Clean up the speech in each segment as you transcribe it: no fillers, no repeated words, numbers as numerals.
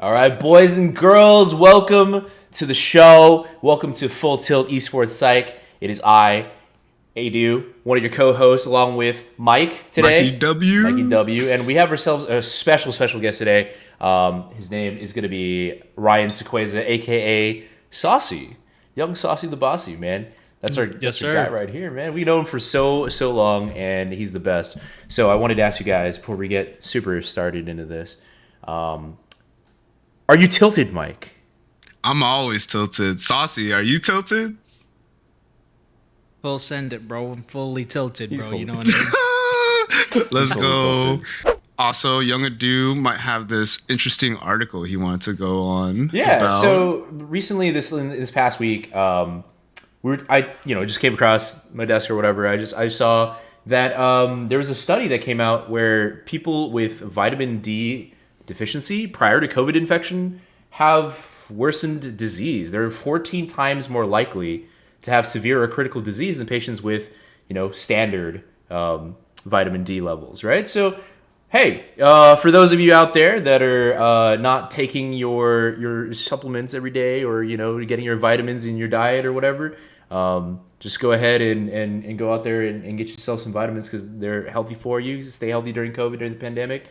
All right, boys and girls, welcome to the show. Welcome to Full Tilt Esports Psych. It is I, Adu, one of your co-hosts, along with Mike today. Mikey W. And we have ourselves a special guest today. His name is going to be Ryan Sequeza, a.k.a. Saucy. Young Saucy the Bossy, man. That's our guy right here, man. We know him for so long, and he's the best. So I wanted to ask you guys, before we get super started into this, are you tilted, Mike? I'm always tilted. Saucy, are you tilted? Full send it, bro. I'm fully tilted, bro. You know what I mean? Let's go. Also, Young Adu might have this interesting article he wanted to go on. Yeah. About. So recently, this past week, I just came across my desk or whatever. I saw that there was a study that came out where people with vitamin D deficiency prior to COVID infection have worsened disease. They're 14 times more likely to have severe or critical disease than patients with, standard vitamin D levels, right? So, hey, for those of you out there that are not taking your supplements every day or, getting your vitamins in your diet or whatever, just go ahead and go out there and get yourself some vitamins because they're healthy for you. Stay healthy during COVID, during the pandemic.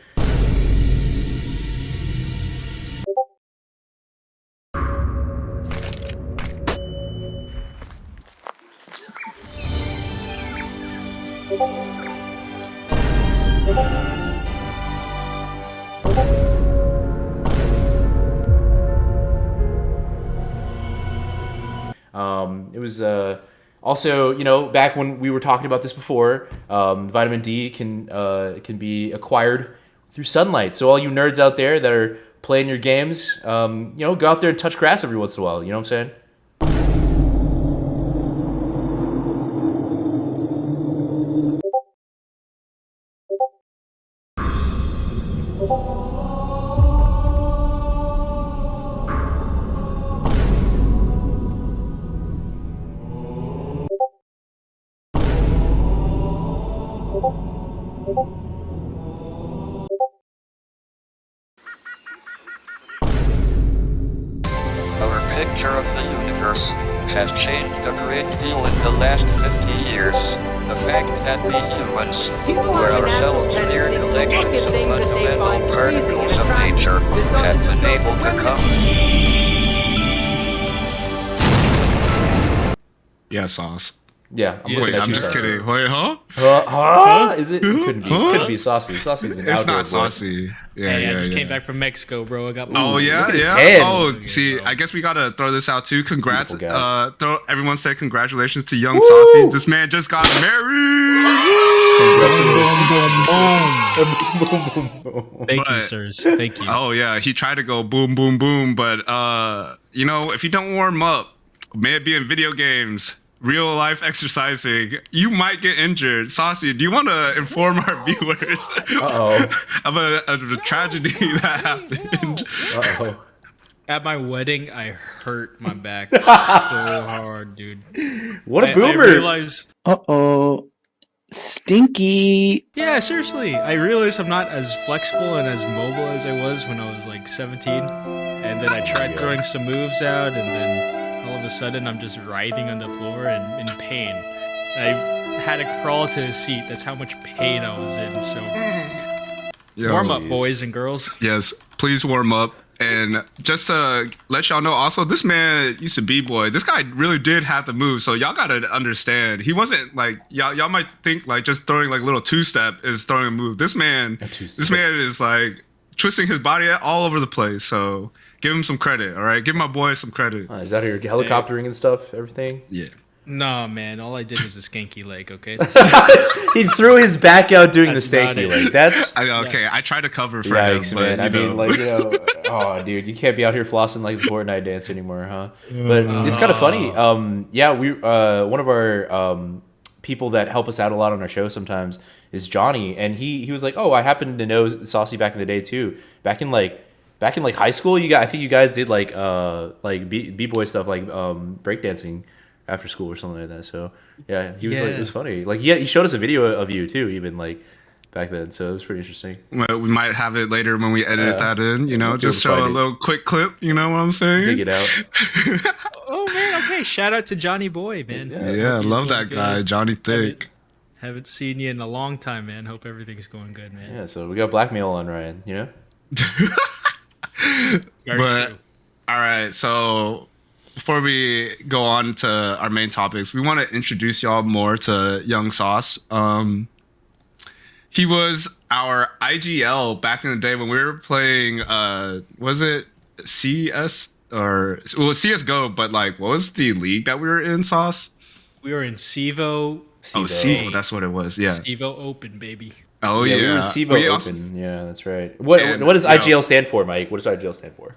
It was also, back when we were talking about this before, vitamin D can be acquired through sunlight. So all you nerds out there that are playing your games, go out there and touch grass every once in a while. You know what I'm saying? Our picture of the universe has changed a great deal in the last 50 years. The fact that we humans, who are ourselves mere collections of fundamental particles of nature, have been able to come. Yeah, Sauce. Yeah, I'm just kidding. Wait, huh? Is it? It couldn't be Saucy. Saucy's an It's outdoor not boy. Saucy. Yeah, I just came back from Mexico, bro. I got. Oh yeah, look at his yeah. tan. Oh, see, I guess we gotta throw this out too. Congrats! Beautiful guy. Everyone say congratulations to Young Saucy. This man just got married. Thank you, sirs. Thank you. Oh yeah, he tried to go boom, boom, boom, but if you don't warm up, may it be in video games, real life exercising, you might get injured. Saucy, do you want to inform our viewers of a tragedy that happened? At my wedding, I hurt my back so hard, dude. What a boomer! I realized, Stinky. yeah, seriously, I realized I'm not as flexible and as mobile as I was when I was like 17. And then I tried throwing some moves out, and then all of a sudden I'm just writhing on the floor and in pain. I had to crawl to a seat. That's how much pain I was in. So warm up, boys and girls. Yes, please warm up. And just to let y'all know, also, this man used to b-boy. This guy really did have to move, so y'all gotta understand. He wasn't like y'all might think like just throwing like a little two-step is throwing a move. This man is like twisting his body all over the place. So give him some credit, all right? Give my boy some credit. Is that your helicoptering and stuff? Everything? Yeah. Nah, man. All I did was a skanky leg. Okay. He threw his back out doing the That's about stanky it. leg. That's Okay, I tried to cover for him, yikes, but man. I mean, oh, dude, you can't be out here flossing like the Fortnite dance anymore, huh? But it's kind of funny. We one of our people that help us out a lot on our show sometimes is Johnny, and he was like, oh, I happen to know Saucy back in the day too. Back in high school, I think you guys did like b-boy stuff, like breakdancing after school or something like that. So yeah, he was like, it was funny. Like he showed us a video of you too, even like back then, so it was pretty interesting. Well, we might have it later when we edit that in. You know, we'll be able just to show find a it. little quick clip. You know what I'm saying? Dig it out. Oh man, okay. Shout out to Johnny Boy, man. Yeah, I Hope you're love doing that guy, good. Johnny Thick. Haven't seen you in a long time, man. Hope everything's going good, man. Yeah, so we got blackmail on Ryan, you know? Very But true. all right, so before we go on to our main topics, we want to introduce y'all more to Young Sauce. He was our IGL back in the day when we were playing. Was it CS or well CS:GO? But like, what was the league that we were in? Sauce. We were in Sivo. Oh, Sivo. CEVO. That's what it was. Yeah. Sivo Open, baby. Oh Yeah, yeah. we were Sivo We also- Open. Yeah, that's right. What And, what does you know- IGL stand for, Mike? What does IGL stand for?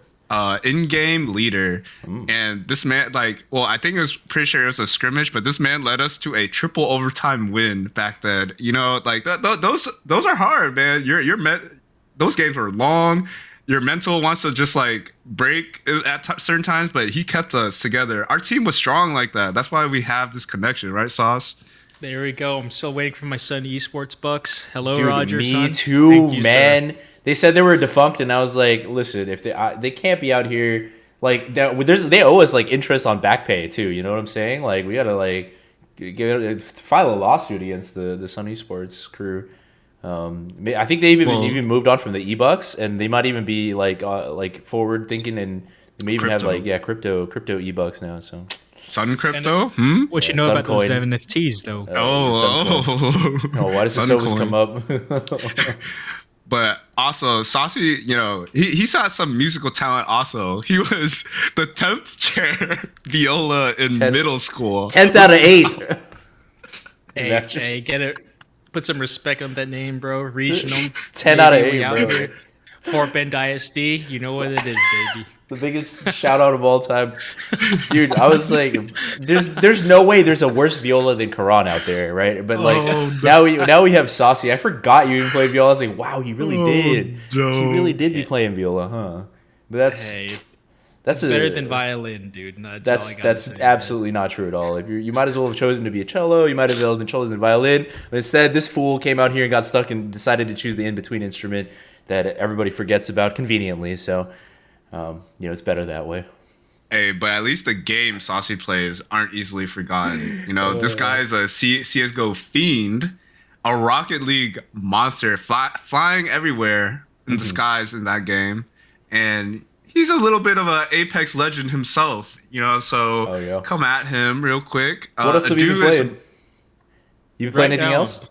In-game leader, and this man, like, well, I think it was pretty sure it was a scrimmage, but this man led us to a triple overtime win back then. You know, like those are hard, man. Those games were long. Your mental wants to just like break at certain times, but he kept us together. Our team was strong like that. That's why we have this connection, right, Sauce? There we go. I'm still waiting for my son esports bucks. Hello, Dude, Roger. me son. too, Thank you, man. They said they were defunct, and I was like, listen, if they can't be out here like that. They owe us like interest on back pay too. You know what I'm saying? Like we gotta like file a lawsuit against the Sun Esports crew. I think they even moved on from the e-bucks, and they might even be like forward thinking, and they may even have Crypto. crypto e-bucks now. So Sun Crypto? What you Yeah, know about those Suncoin. NFTs, though? oh, why does the Silvers come up? But also, Saucy, you know, he's had some musical talent also. He was the 10th chair viola in middle school. 10th out of 8. Hey, Jay, get it. Put some respect on that name, bro. Regional. 10 out of Baby, 8, we out bro. here. Fort Bend ISD. You know what it is, baby. The biggest shout out of all time. Dude, I was like, there's no way there's a worse viola than Karan out there, right? But like now we have Saucy. I forgot you even played viola. I was like, wow, he really did. no. He really did be playing viola, huh? But Hey, that's better than violin, dude. No, that's all I gotta that's say, absolutely not true at all. If you might as well have chosen to be a cello, you might as well have been chosen violin. But instead, this fool came out here and got stuck and decided to choose the in-between instrument that everybody forgets about conveniently. So, it's better that way. Hey, but at least the game Saucy plays aren't easily forgotten. You know, this guy is a CSGO fiend, a Rocket League monster, flying everywhere in the skies in that game. And he's a little bit of an Apex legend himself, you know, so come at him real quick. What else have you been playing? You been playing Right anything now, else?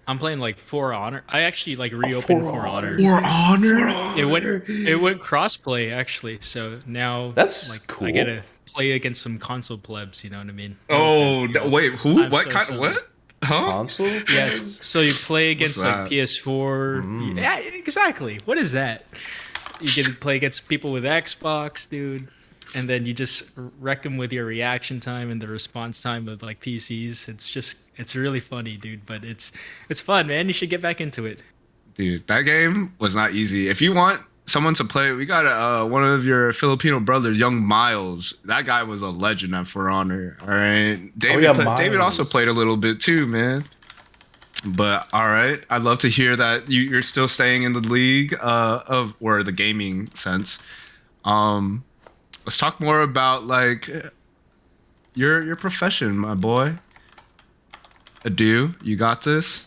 I'm playing like For Honor. I actually like reopened For Honor. For Honor. It went crossplay actually, so now That's like cool. I gotta play against some console plebs. You know what I mean? Oh, wait, who? I'm What so kind? sorry. What? Huh? Console? Yes. So you play against What's like that? PS4. Yeah, exactly. What is that? You can play against people with Xbox, dude, and then you just wreck them with your reaction time and the response time of like PCs. It's really funny, dude. But it's fun, man. You should get back into it. Dude, that game was not easy. If you want someone to play, we got one of your Filipino brothers, Young Miles. That guy was a legend at For Honor. All right, David. David also Miles. played a little bit too, man. But all right, I'd love to hear that you're still staying in the league or the gaming sense. Let's talk more about like your profession, my boy. Adu, you got this?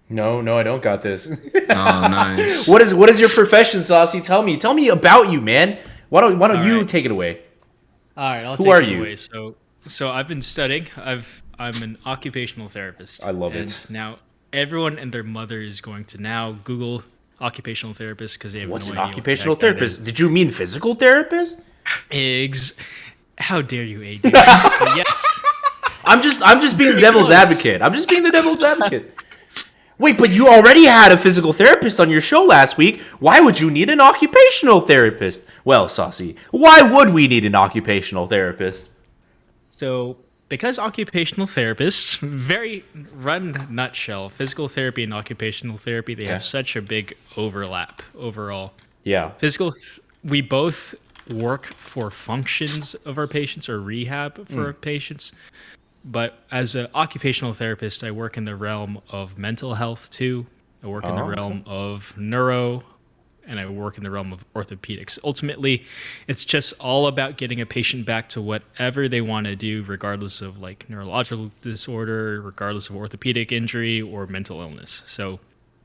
No, I don't got this. Oh, nice. What is your profession, Saucy? Tell me about you, man. Why don't you right. take it away? All right, I'll Who take are it you? away. So I've been studying. I'm an occupational therapist. I love and it. Now everyone and their mother is going to now Google occupational therapist because they have What's no an idea what the occupational heck that therapist? Did you mean physical therapist? is. How dare you, AD? But yes. I'm just being the devil's advocate. I'm just being the devil's advocate. Wait, but you already had a physical therapist on your show last week. Why would you need an occupational therapist? Well, Saucy, why would we need an occupational therapist? So, because occupational therapists, very run nutshell, physical therapy and occupational therapy, they have such a big overlap overall. Yeah. We both work for functions of our patients or rehab for our patients. But as an occupational therapist, I work in the realm of mental health too. I work in the realm of neuro, and I work in the realm of orthopedics. Ultimately, it's just all about getting a patient back to whatever they want to do, regardless of like neurological disorder, regardless of orthopedic injury or mental illness. So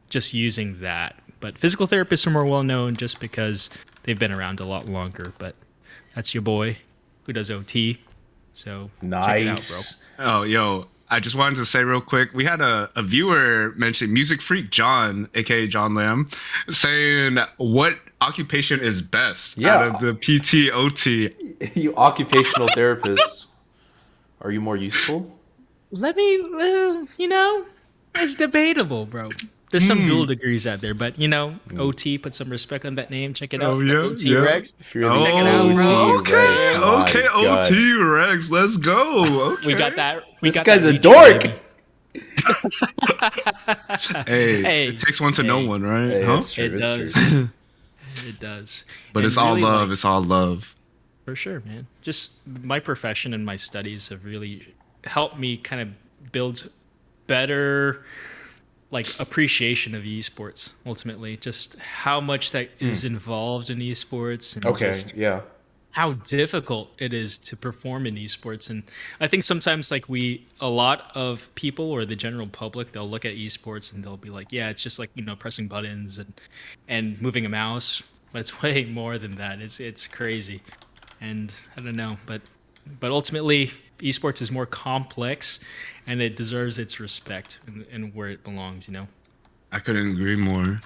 just using that. But physical therapists are more well known just because they've been around a lot longer. But that's your boy who does OT. So check it out, bro. Nice. Oh, yo, I just wanted to say real quick, we had a viewer mention Music Freak John, aka John Lamb, saying what occupation is best Yeah. out of the PT, OT. You occupational therapists, are you more useful? Let me, it's debatable, bro. There's some dual degrees out there, but OT, put some respect on that name. Check it out. Oh, yeah, OT yeah. Rex. If you're the Check it out, bro. OT Rex, my Okay, God. OT Rex, let's go. Okay. We got that. This guy's a dork. Hey, it takes one to know one, right? Hey, huh? that's true. It That's does. true. It does. But And it's all really, love. like, It's all love. for sure, man. Just my profession and my studies have really helped me kind of build better like appreciation of esports ultimately, just how much that is involved in esports and Okay, just yeah. how difficult it is to perform in esports. And I think sometimes like a lot of people or the general public, they'll look at esports and they'll be like, yeah, it's just like, pressing buttons and moving a mouse, but it's way more than that. It's crazy. And I don't know, but ultimately esports is more complex and it deserves its respect and where it belongs, I couldn't agree more.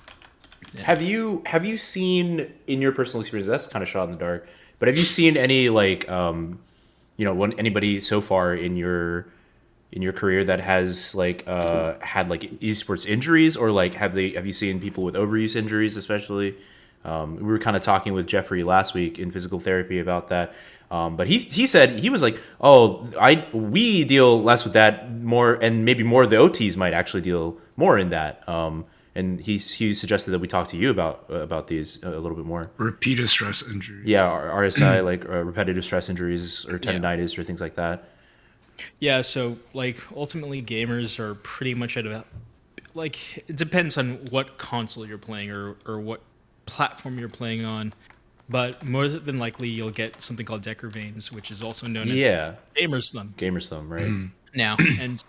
Yeah. Have you seen in your personal experience? That's kind of shot in the dark. But have you seen any like anybody so far in your career that has like had like esports injuries, or like have you seen people with overuse injuries especially? We were kind of talking with Jeffrey last week in physical therapy about that. But he said, he was like, oh, we deal less with that more, and maybe more of the OTs might actually deal more in that. And he suggested that we talk to you about these a little bit more. Repeated stress injury. Yeah, RSI, like repetitive stress injuries or tendinitis or things like that. Yeah, so like ultimately gamers are pretty much at a like it depends on what console you're playing or what platform you're playing on. But more than likely you'll get something called Decker veins, which is also known as gamer's thumb. Gamer's thumb, right? Now, and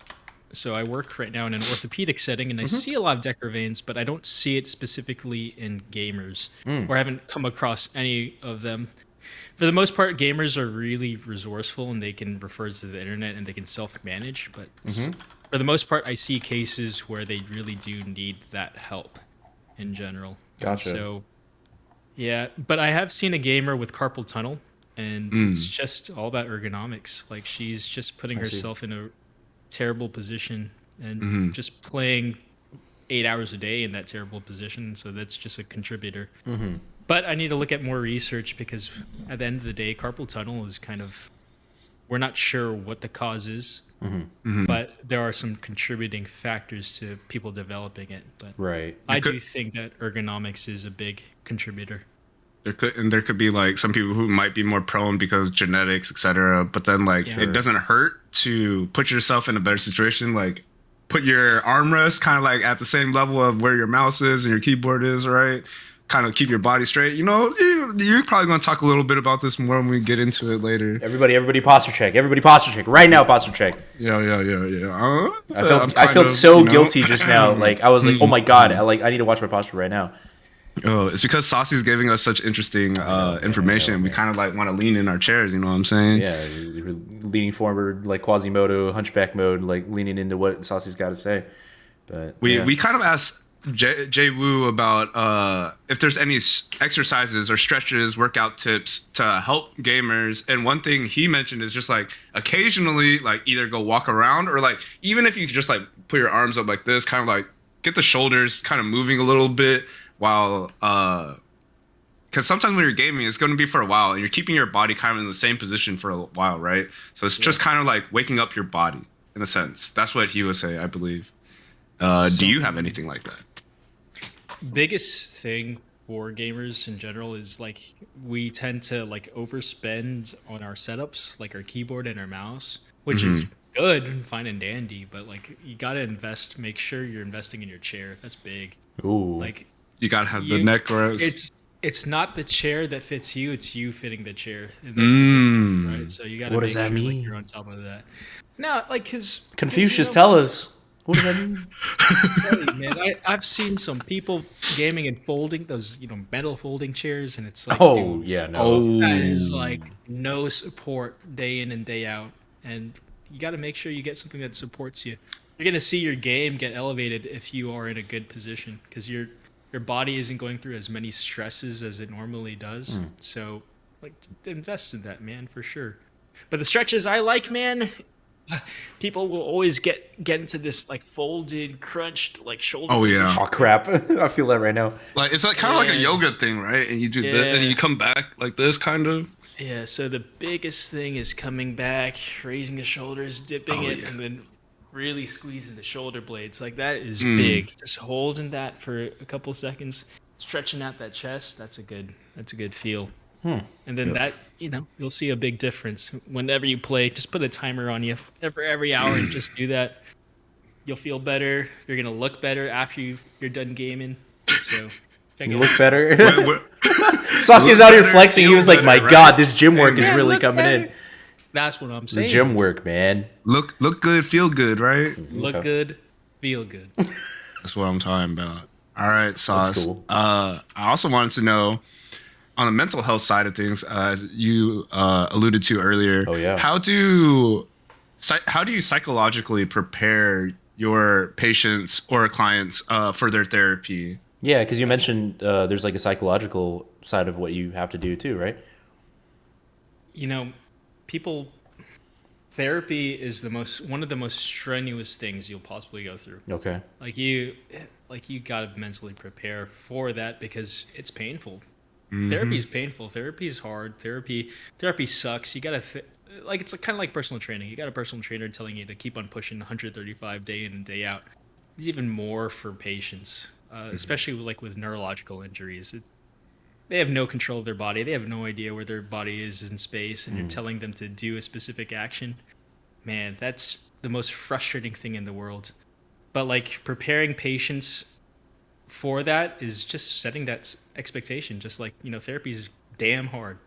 so I work right now in an orthopedic setting, and I see a lot of Decker veins, but I don't see it specifically in gamers, or I haven't come across any of them. For the most part, gamers are really resourceful, and they can refer to the internet, and they can self-manage. But for the most part, I see cases where they really do need that help in general. Gotcha. So, yeah, but I have seen a gamer with carpal tunnel, and it's just all about ergonomics. Like she's just putting herself in a terrible position and just playing 8 hours a day in that terrible position. So that's just a contributor. But I need to look at more research because at the end of the day, carpal tunnel is kind of, we're not sure what the cause is, but there are some contributing factors to people developing it. But Right. I do think that ergonomics is a big contributor. There could be like some people who might be more prone because of genetics, etc. But then like it doesn't hurt to put yourself in a better situation. Like put your armrest kind of like at the same level of where your mouse is and your keyboard is, right? Kind of keep your body straight. You're probably going to talk a little bit about this more when we get into it later. Everybody posture check. Everybody posture check. Right now, posture check. Yeah. I felt so guilty just now. Like I was like, oh my God, I need to watch my posture right now. Oh, it's because Saucy's giving us such interesting information. We kind of like want to lean in our chairs. You know what I'm saying? Yeah, you're leaning forward like Quasimodo, hunchback mode, like leaning into what Saucy's got to say. But we kind of asked Jay Wu about if there's any exercises or stretches, workout tips to help gamers. And one thing he mentioned is just like occasionally, like either go walk around or like even if you just like put your arms up like this, kind of like get the shoulders kind of moving a little bit. While, because sometimes when you're gaming, it's going to be for a while, and you're keeping your body kind of in the same position for a while, right? So it's just kind of like waking up your body, in a sense. That's what he would say, I believe. Do you have anything like that? Biggest thing for gamers in general is like we tend to like overspend on our setups, like our keyboard and our mouse, which is good and fine and dandy, but like you gotta invest. Make sure you're investing in your chair. That's big. Ooh. Like You gotta have the you, neck rest. it's not the chair that fits you. It's you fitting the chair, and that's the difference, right? So you gotta What make does that sure like mean? you're on top of that. No, like because Confucius, tell us. What does that mean? tell you, man, I've seen some people gaming and folding those, metal folding chairs, and it's like, Oh, dude, yeah, no. Oh, that is like no support day in and day out, and you got to make sure you get something that supports you. You're gonna see your game get elevated if you are in a good position, because your body isn't going through as many stresses as it normally does. So, like, invest in that, man, for sure. But the stretches I like, man, people will always get into this like folded, crunched like shoulder Oh, position. yeah. Oh, crap. I feel that right now. like it's like kind of like a Yeah. yoga thing, right? And you do this, and Yeah. you come back like this, kind of. Yeah, so the biggest thing is coming back, raising the shoulders, dipping Oh, it, yeah. and then really squeezing the shoulder blades. Like that is big. Just holding that for a couple seconds, stretching out that chest. That's a good feel. And then that, you'll see a big difference whenever you play. Just put a timer on you every hour and just do that. You'll feel better. You're gonna look better after you're done gaming. So check You it look out. better. Where- Sauciest look out here better, flexing. He feel was like, my better, right? God, this gym work is Yeah, really look coming in. better. That's what I'm The saying. gym work, man. look good, feel good, right? Look Okay. good, feel good. That's what I'm talking about. All right, Sauce. cool. I also wanted to know on the mental health side of things, as you alluded to earlier. Oh, yeah. How do you psychologically prepare your patients or clients for their therapy? Yeah, because you mentioned there's like a psychological side of what you have to do too, right? People, therapy is one of the most strenuous things you'll possibly go through. Okay. Like you gotta mentally prepare for that because it's painful. Therapy is painful. Therapy is hard. Therapy sucks. You gotta like it's kind of like personal training. You got a personal trainer telling you to keep on pushing 135 day in and day out. It's even more for patients, especially like with neurological injuries. They have no control of their body. They have no idea where their body is in space, and you're telling them to do a specific action. Man, that's the most frustrating thing in the world. But like preparing patients for that is just setting that expectation. Just like, therapy is damn hard.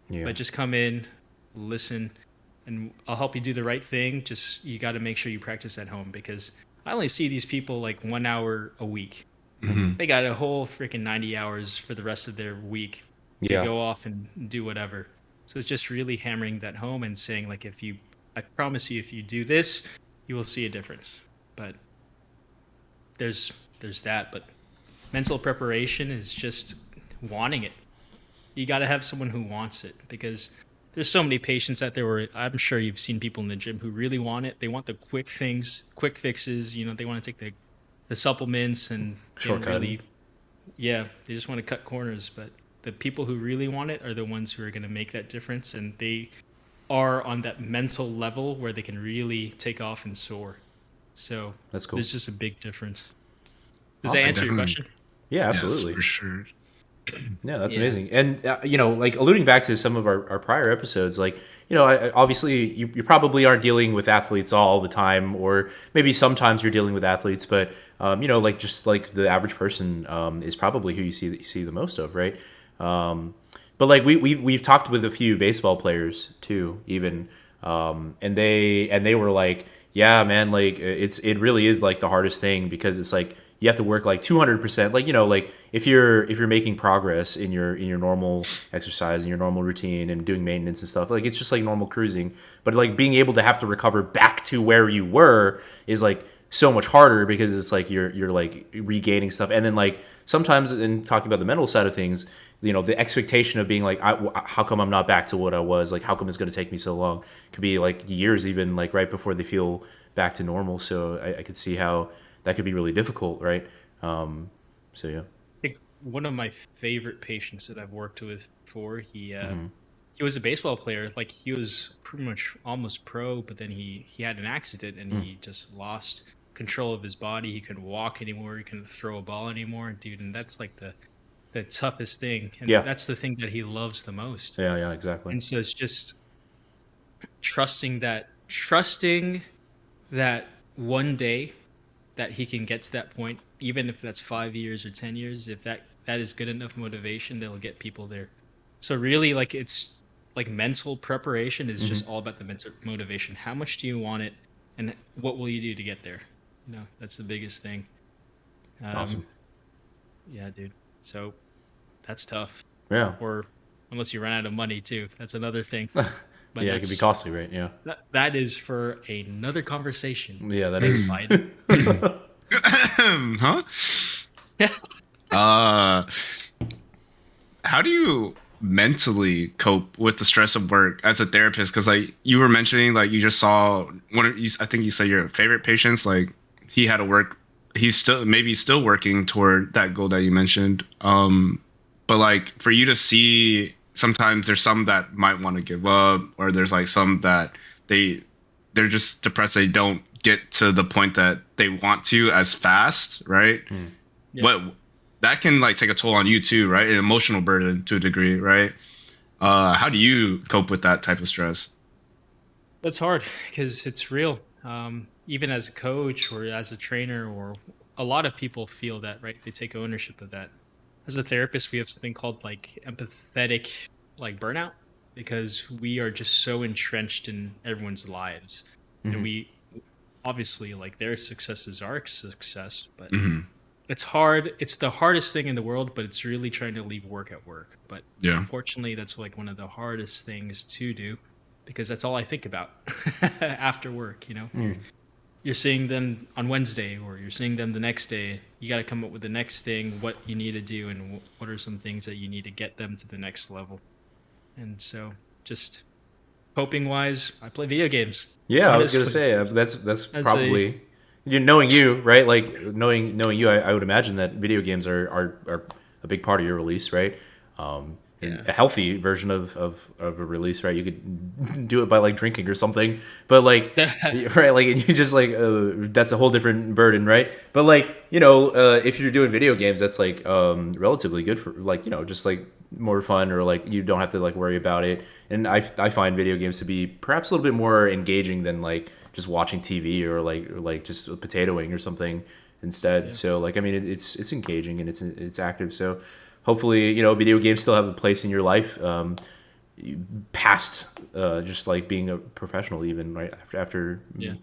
Yeah. But just come in, listen, and I'll help you do the right thing. Just you got to make sure you practice at home because I only see these people like 1 hour a week. They got a whole freaking 90 hours for the rest of their week to Yeah. go off and do whatever. So it's just really hammering that home and saying like, I promise you, if you do this, you will see a difference. But there's that. But mental preparation is just wanting it. You got to have someone who wants it because there's so many patients out there where I'm sure you've seen people in the gym who really want it. They want the quick things, quick fixes. They want to take the supplements and they don't Shortcut. really, yeah, they just want to cut corners. But the people who really want it are the ones who are going to make that difference, and they are on that mental level where they can really take off and soar. So That's cool. there's just a big difference. Does Awesome. that answer your Definitely. question? Yeah, Yes, absolutely. for sure. Yeah, that's Yeah. amazing. And, like alluding back to some of our prior episodes, like, obviously you probably aren't dealing with athletes all the time, or maybe sometimes you're dealing with athletes, but, like just like the average person is probably who you see the most of, right? But like we've talked with a few baseball players too, even, and they were like, yeah, man, like it really is like the hardest thing because it's like you have to work like 200%. Like like if you're making progress in your normal exercise and your normal routine and doing maintenance and stuff, like it's just like normal cruising. But like being able to have to recover back to where you were is like so much harder because it's like you're like regaining stuff. And then like sometimes in talking about the mental side of things, the expectation of being like, how come I'm not back to what I was? Like, how come it's going to take me so long? Could be like years, even like right before they feel back to normal. So I could see how that could be really difficult, right? So yeah. I think one of my favorite patients that I've worked with before, he was a baseball player. Like he was pretty much almost pro, but then he had an accident and he just lost control of his body. He couldn't walk anymore. He couldn't throw a ball anymore, dude. And that's like the toughest thing. And Yeah. that's the thing that he loves the most. Yeah, exactly. And so it's just trusting that one day that he can get to that point, even if that's 5 years or 10 years, if that is good enough motivation, they'll get people there. So really, like it's like mental preparation is just all about the mental motivation. How much do you want it, and what will you do to get there? That's the biggest thing. Awesome. Yeah, dude. So that's tough. Yeah. Or unless you run out of money too, that's another thing. But Yeah, it could be costly, right? Yeah. that is for another conversation. Yeah, that is. Excited. Huh? Uh, how do you mentally cope with the stress of work as a therapist? Because like you were mentioning, like you just saw one of you. I think you said your favorite patients. Like he had to work. He's still working toward that goal that you mentioned. But like for you to see, sometimes there's some that might want to give up, or there's like some that they're just depressed. They don't get to the point that they want to as fast, right? Yeah. What that can like take a toll on you too, right? An emotional burden to a degree, right? How do you cope with that type of stress? That's hard because it's real. Even as a coach or as a trainer, or a lot of people feel that, right? They take ownership of that. As a therapist, we have something called like empathetic, like burnout, because we are just so entrenched in everyone's lives, and we obviously like their success is our success, but Hmm. it's hard. It's the hardest thing in the world, but it's really trying to leave work at work. But Yeah. unfortunately, that's like one of the hardest things to do because that's all I think about after work. You're seeing them on Wednesday or you're seeing them the next day. You got to come up with the next thing, what you need to do, and what are some things that you need to get them to the next level. And so, just coping wise, I play video games. Yeah, I was gonna Honestly, say that's that's probably knowing you, right? Like knowing you, I would imagine that video games are a big part of your release, right? And Yeah. a healthy version of a release, right? You could do it by like drinking or something, but like right, like and you just like that's a whole different burden, right? But like if you're doing video games, that's like relatively good for like just like more fun or like you don't have to like worry about it. And I find video games to be perhaps a little bit more engaging than like just watching TV or like just potatoing or something instead. So like I mean it's engaging and it's active. So hopefully video games still have a place in your life past just like being a professional even right Yeah.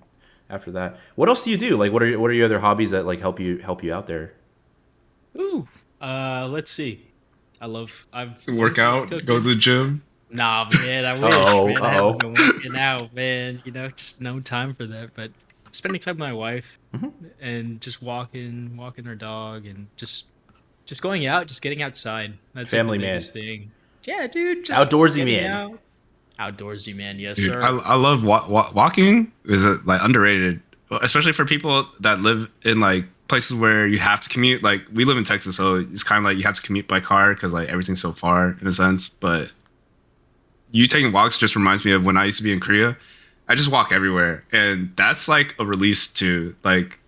after that. What else do you do? Like what are your other hobbies that like help you out there? Ooh. Let's see. I've learned Work to love out, go cooking. to the gym. Nah, man, I wish, Uh-oh, man. I uh-oh. haven't been working out, man. Just no time for that. But spending time with my wife and just walking her dog, and just going out, just getting outside. That's like the Family man. biggest thing. Yeah, dude, just Outdoorsy getting man. out. Outdoorsy man, yes, Dude, sir. I love walking. Is like underrated, especially for people that live in like places where you have to commute. Like we live in Texas, so it's kind of like you have to commute by car because like everything's so far in a sense. But you taking walks just reminds me of when I used to be in Korea. I just walk everywhere, and that's like a release too. Like,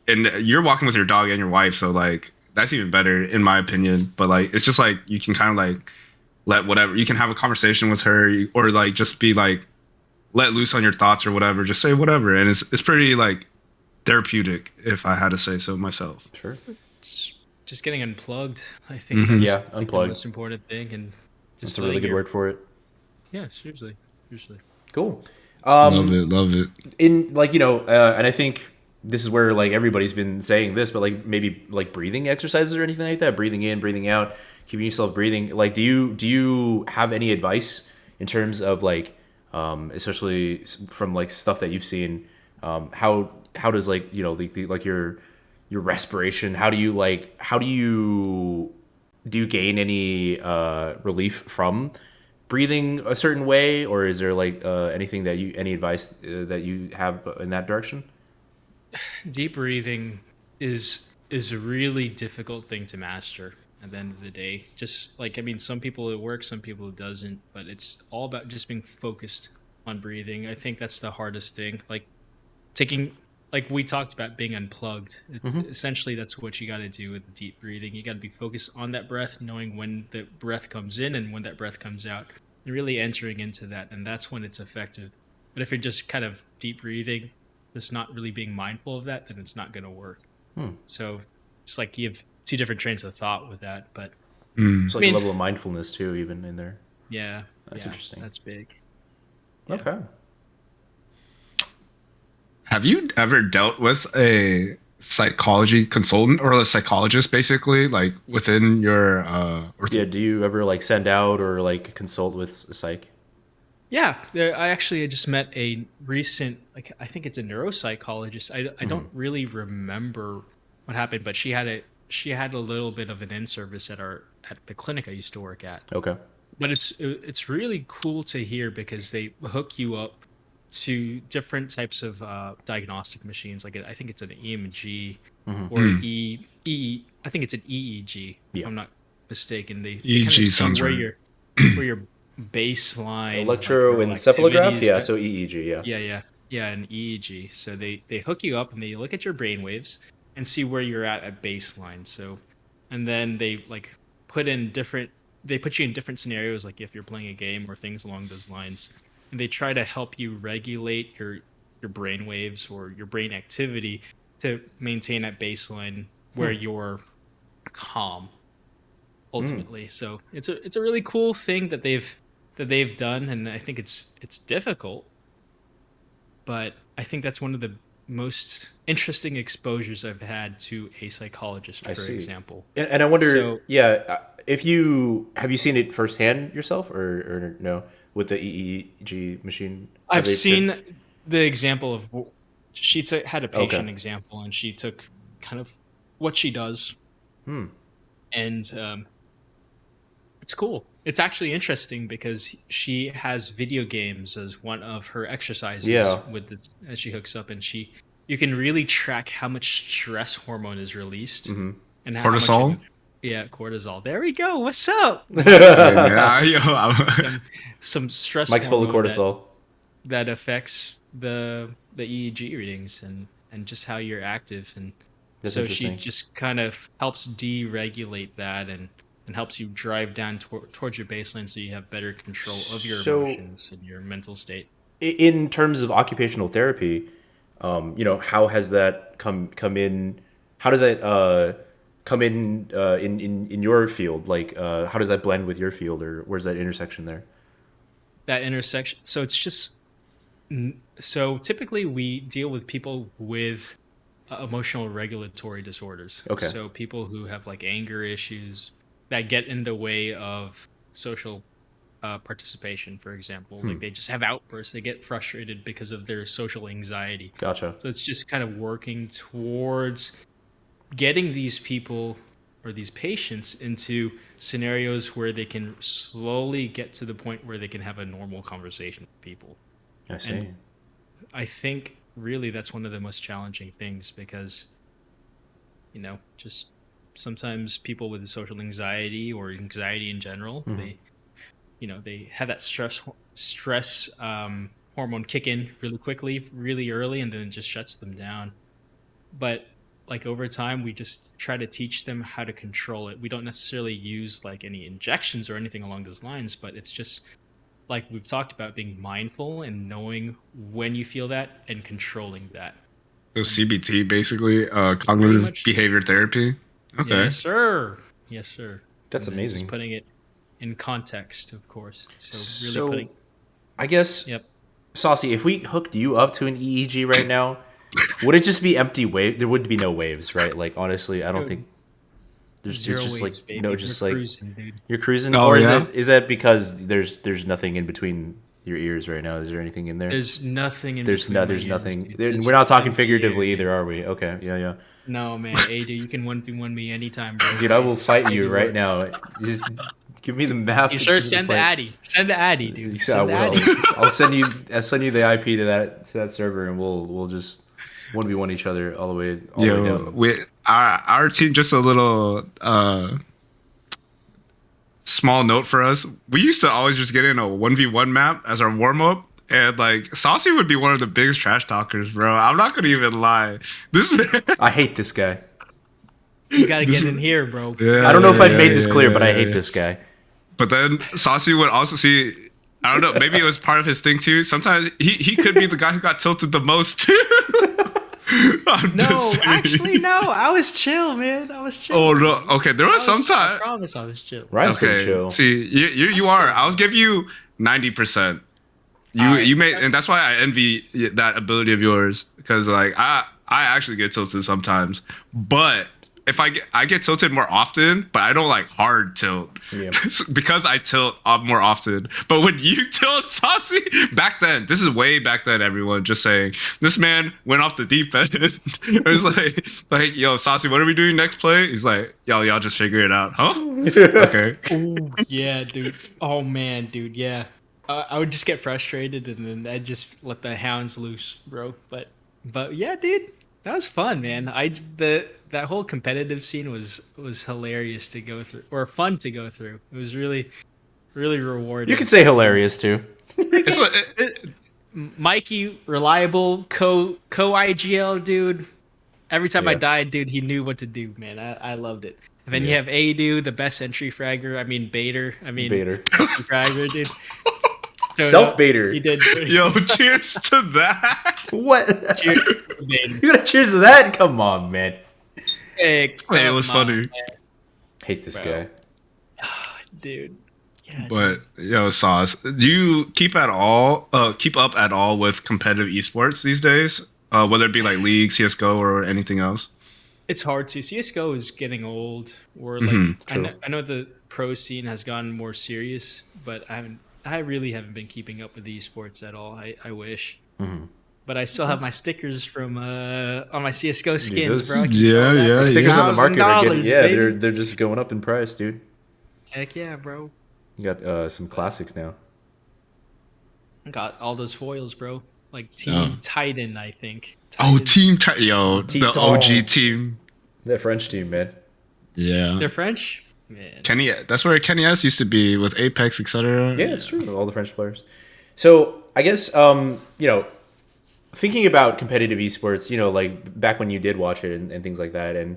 and you're walking with your dog and your wife, so like that's even better in my opinion. But like, it's just like you can kind of like let whatever you can have a conversation with her, or like just be like let loose on your thoughts or whatever. Just say whatever, and it's pretty like therapeutic if I had to say so myself. Sure. Just getting unplugged. I think that's Yeah, like the unplugged. most important thing, and just That's a really letting good your word for it. yeah, seriously, seriously. Cool. Love it, love it. In like and I think this is where like everybody's been saying this, but like maybe like breathing exercises or anything like that, breathing in, breathing out, keeping yourself breathing. Like do you have any advice in terms of like especially from like stuff that you've seen, how does like like your respiration, do you gain any relief from breathing a certain way, or is there like anything that you any advice that you have in that direction? Deep breathing is a really difficult thing to master at the end of the day. Just like I mean, some people it works, some people it doesn't, but it's all about just being focused on breathing. I think that's the hardest thing. Like taking like we talked about being unplugged. Essentially that's what you got to do with deep breathing. You got to be focused on that breath, knowing when the breath comes in and when that breath comes out, and really entering into that, and that's when it's effective. But if you're just kind of deep breathing just not really being mindful of that, then it's not going to work. Hmm. So it's like you have two different trains of thought with that. But It's I like a mean, level of mindfulness too, even in there. yeah, That's interesting. That's big. Yeah. Okay. Have you ever dealt with a psychology consultant or a psychologist, basically, like within your Yeah. Do you ever like send out or like consult with a psych? Yeah, I actually just met a recent, like I think it's a neuropsychologist. I don't really remember what happened, but she had a little bit of an in service at the clinic I used to work at. Okay. But it's really cool to hear because they hook you up to different types of diagnostic machines. Like I think it's an EMG or I think it's an EEG. If Yeah. I'm not mistaken. They kind of EEG see sounds where right. your baseline like, neural Electroencephalograph. activity is Yeah. at. So EEG. Yeah. Yeah, an EEG. So they hook you up and they look at your brain waves and see where you're at baseline. So, and then they like put in different. They put you in different scenarios, like if you're playing a game or things along those lines, and they try to help you regulate your brain waves or your brain activity to maintain that baseline where you're calm ultimately. So it's a really cool thing that they've done, and I think it's difficult, but I think that's one of the most interesting exposures I've had to a psychologist, I for see. example. And I wonder, So- if you have you seen it firsthand yourself or no with the EEG machine? Have I've they seen the example of she had a patient Okay. example, and she took kind of what she does, and it's cool. It's actually interesting because she has video games as one of her exercises. Yeah. With the, as she hooks up, and you can really track how much stress hormone is released and how much Cortisol? cortisol. There we go. What's up? Yeah, yo, Some stress Mike's full of hormone cortisol. that affects the EEG readings and just how you're active, and That's so she interesting. just kind of helps deregulate that and helps you drive down towards your baseline so you have better control of your So- emotions and your mental state. In terms of occupational therapy, how has that come in? How does that come in your field? Like, how does that blend with your field, or where's that intersection there? That intersection, so it's just so typically we deal with people with emotional regulatory disorders. Okay. So people who have like anger issues that get in the way of social participation, for example. Like they just have outbursts. They get frustrated because of their social anxiety. Gotcha. So it's just kind of working towards getting these people or these patients into scenarios where they can slowly get to the point where they can have a normal conversation with people. I see. And I think really that's one of the most challenging things because, just sometimes people with social anxiety or anxiety in general, they have that stress hormone kick in really quickly, really early, and then it just shuts them down. But like over time, we just try to teach them how to control it. We don't necessarily use like any injections or anything along those lines, but it's just like we've talked about being mindful and knowing when you feel that and controlling that. so CBT, basically, cognitive much. behavior therapy. Okay. Yes, sir. Yes, sir. That's And then amazing. Just putting it in context, of course. So So, really putting. I guess, Yep. Saucy, if we hooked you up to an EEG right now, would it just be empty wave? There would be no waves, right? Like, honestly, I don't think there's Zero just waves, like baby. no, We're just like cruising, dude. you're cruising, Oh, or yeah? is that because there's nothing in between your ears right now? Is there anything in there? There's nothing in There's between my there's ears, nothing. dude. There- It's we're not talking empty figuratively air, either, are we? Okay, yeah. No, man. Hey, dude, you can 1v1 me anytime, bro. Dude, I will fight Just you make it right work. now. Just give me the map. You give sure? me Send the place. Addy. Send the Addy, dude. Yeah, I Send the will. Addy. I'll send you the IP to that server, and we'll just 1v1 each other all the way down. Our team, just a little small note for us. We used to always just get in a 1v1 map as our warm up. And like Saucy would be one of the biggest trash talkers, bro. I'm not gonna even lie. This man, I hate this guy. You gotta get in here, bro. I don't know if I've made this clear, but I hate this guy. But then Saucy would also see I don't know. Maybe it was part of his thing too. Sometimes he could be the guy who got tilted the most too. I'm No, just saying. actually, no. I was chill, man. I was chill. Oh no. Okay, there was some I time. promise I was chill. Ryan's pretty Okay. chill. See, you are. I'll give you 90%. You made, and that's why I envy that ability of yours, because like I actually get tilted sometimes, but if I get tilted more often, but I don't like hard tilt, Yeah. because I tilt more often. But when you tilt Saucy back then, this is way back then, everyone, just saying, this man went off the deep end. It was like yo, Saucy, what are we doing next play? He's like, yo, y'all just figure it out, huh? Okay. Ooh, yeah, dude. Oh man, dude. Yeah. I would just get frustrated and then I'd just let the hounds loose, bro. But yeah, dude, that was fun, man. That whole competitive scene was hilarious to go through, or fun to go through. It was really rewarding. You could say hilarious too. It's like, Mikey, reliable co IGL dude. Every time I Yeah. died, dude, he knew what to do, man. I loved it. And then you Yeah. have Adu, the best entry fragger. I mean Bader. Bader. Entry fragger, dude. Showed Self up. baiter. He did. yo, cheers to that. What? Cheers to Bader. You gotta cheers to that? Come on, man. Hey, Hey, it was come on, funny. man. Hate this Bro. guy. Dude. Yeah, But yo, Sauce, do you keep up at all with competitive esports these days? Whether it be like League, CS:GO, or anything else? it's hard to. CS:GO is getting old, or like Mhm, true. I know the pro scene has gotten more serious, but I really haven't been keeping up with esports at all. I wish, Mhm. but I still have my stickers from on my CS:GO skins, those- bro. I can Yeah, sell that yeah, for The stickers on the market are getting $1,000, yeah, baby. they're just going up in price, dude. Heck yeah, bro. You got some classics now. Got all those foils, bro. Like Team Oh. Titan, I think. Oh, Titan. yo, Team the Tall. OG team. That French team, man. Yeah, They're French, man. Kenny. That's where Kenny S used to be with Apex, etc. Yeah, it's true. All the French players. So I guess thinking about competitive esports, like back when you did watch it and things like that, and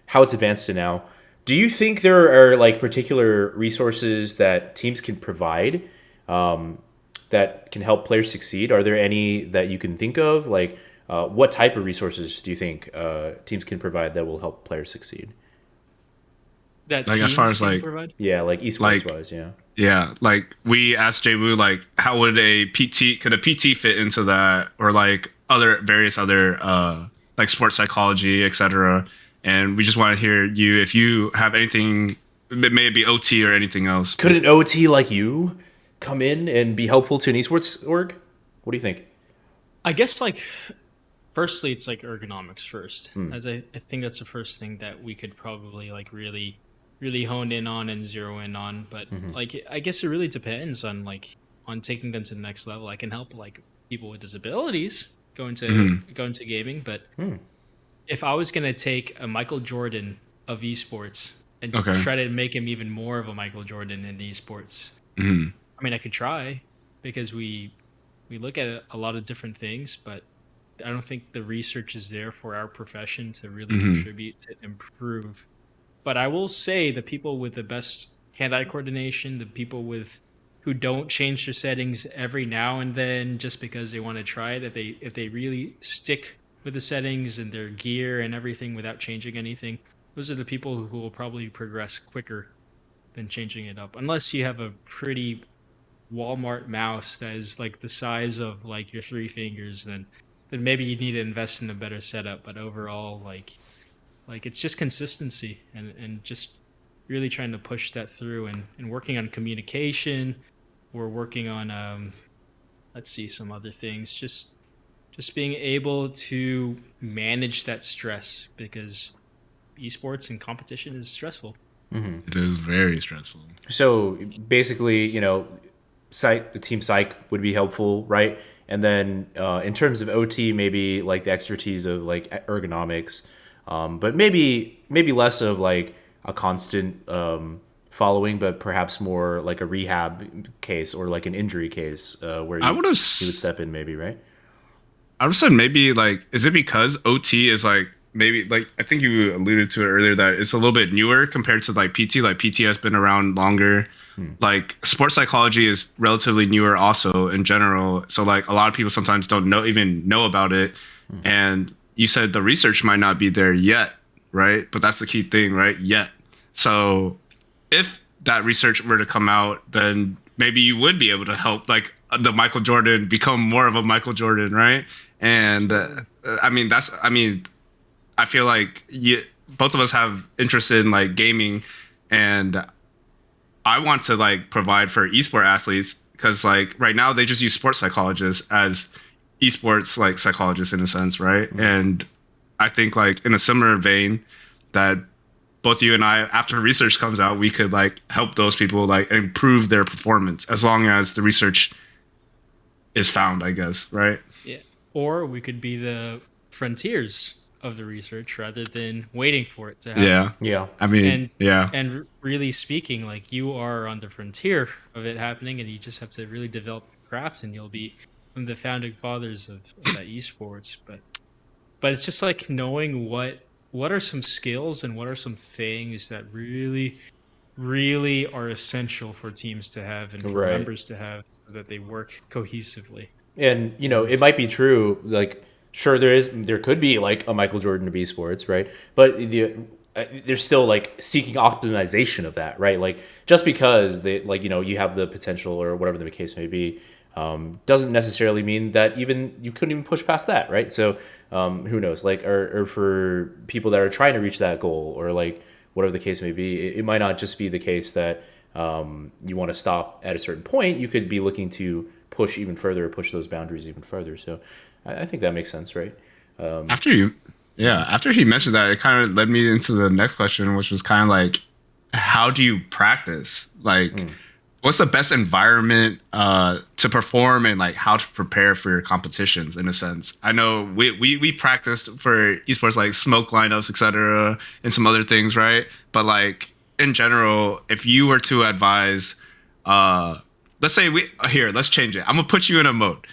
how it's advanced to now. Do you think there are like particular resources that teams can provide that can help players succeed? Are there any that you can think of? Like, what type of resources do you think teams can provide that will help players succeed? That Like, as far teams as, can like- provide? Yeah, like esports Like- wise, yeah. Yeah, like we asked Jay Wu, like, how would could a PT fit into that, or like various other like sports psychology, etc. And we just want to hear you if you have anything, maybe OT or anything else. Could an OT like you come in and be helpful to an esports org? What do you think? I guess like firstly it's like ergonomics first. Hmm. As I think that's the first thing that we could probably like really hone in on and zero in on. But Mm-hmm. like I guess it really depends on taking them to the next level. I can help like people with disabilities go into gaming, but Hmm. if I was gonna take a Michael Jordan of esports and Okay. try to make him even more of a Michael Jordan in esports, Mhm. I mean, I could try because we look at a lot of different things, but I don't think the research is there for our profession to really contribute to improve. But I will say the people with the best hand-eye coordination, the people who don't change their settings every now and then just because they want to try it, if they really stick with the settings and their gear and everything without changing anything, those are the people who will probably progress quicker than changing it up. Unless you have a pretty Walmart mouse that is like the size of like your three fingers, then maybe you need to invest in a better setup. But overall, like it's just consistency and just really trying to push that through and working on communication. We're working on let's see, some other things. Just being able to manage that stress, because esports and competition is stressful. It is very stressful. So basically, the team psych would be helpful, right? And then in terms of OT, maybe like the expertise of like ergonomics, but maybe less of like a constant following, but perhaps more like a rehab case or like an injury case where I you would've would step in, maybe, right? I would have said maybe like, is it because OT is like, maybe like, I think you alluded to it earlier that it's a little bit newer compared to like PT. Like PT has been around longer. like sports psychology is relatively newer also in general. So like a lot of people sometimes don't even know about it. And you said the research might not be there yet, right? But that's the key thing, right? Yet. So if that research were to come out, then maybe you would be able to help like the Michael Jordan become more of a Michael Jordan, right? And I feel like both of us have interest in like gaming, and I want to like provide for esport athletes because like right now they just use sports psychologists as esports like psychologists in a sense, right? And I think like in a similar vein that both you and I, after research comes out, we could like help those people like improve their performance as long as the research is found, I guess, right? Yeah. Or we could be the frontiers of the research rather than waiting for it to happen. Yeah. Yeah. I mean, And yeah. and really speaking, like you are on the frontier of it happening, and you just have to really develop your craft, and you'll be one of the founding fathers of that esports. But it's just like knowing what are some skills and what are some things that really are essential for teams to have and for Right. members to have so that they work cohesively. And it might be true. Like, sure, there could be like a Michael Jordan of esports, right? But they're still like seeking optimization of that, right? Like, just because they like you have the potential or whatever the case may be, doesn't necessarily mean that even you couldn't even push past that, right? So who knows? Like, or for people that are trying to reach that goal, or like whatever the case may be, it might not just be the case that you want to stop at a certain point. You could be looking to push even further, push those boundaries even further. So I think that makes sense, right? After he mentioned that, it kind of led me into the next question, which was kind of like, how do you practice? Like, what's the best environment to perform, and like how to prepare for your competitions? In a sense, I know we practiced for esports like smoke lineups, etc., and some other things, right? But like in general, if you were to advise, let's say let's change it. I'm gonna put you in a mode.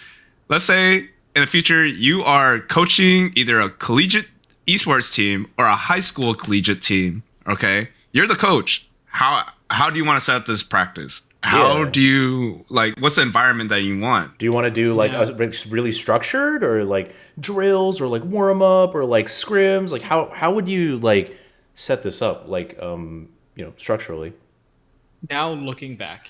Let's say in the future you are coaching either a collegiate esports team or a high school collegiate team. Okay, you're the coach. How do you want to set up this practice? How do you like? What's the environment that you want? Do you want to do like really structured, or like drills, or like warm up, or like scrims? Like how would you like set this up, like structurally? Now looking back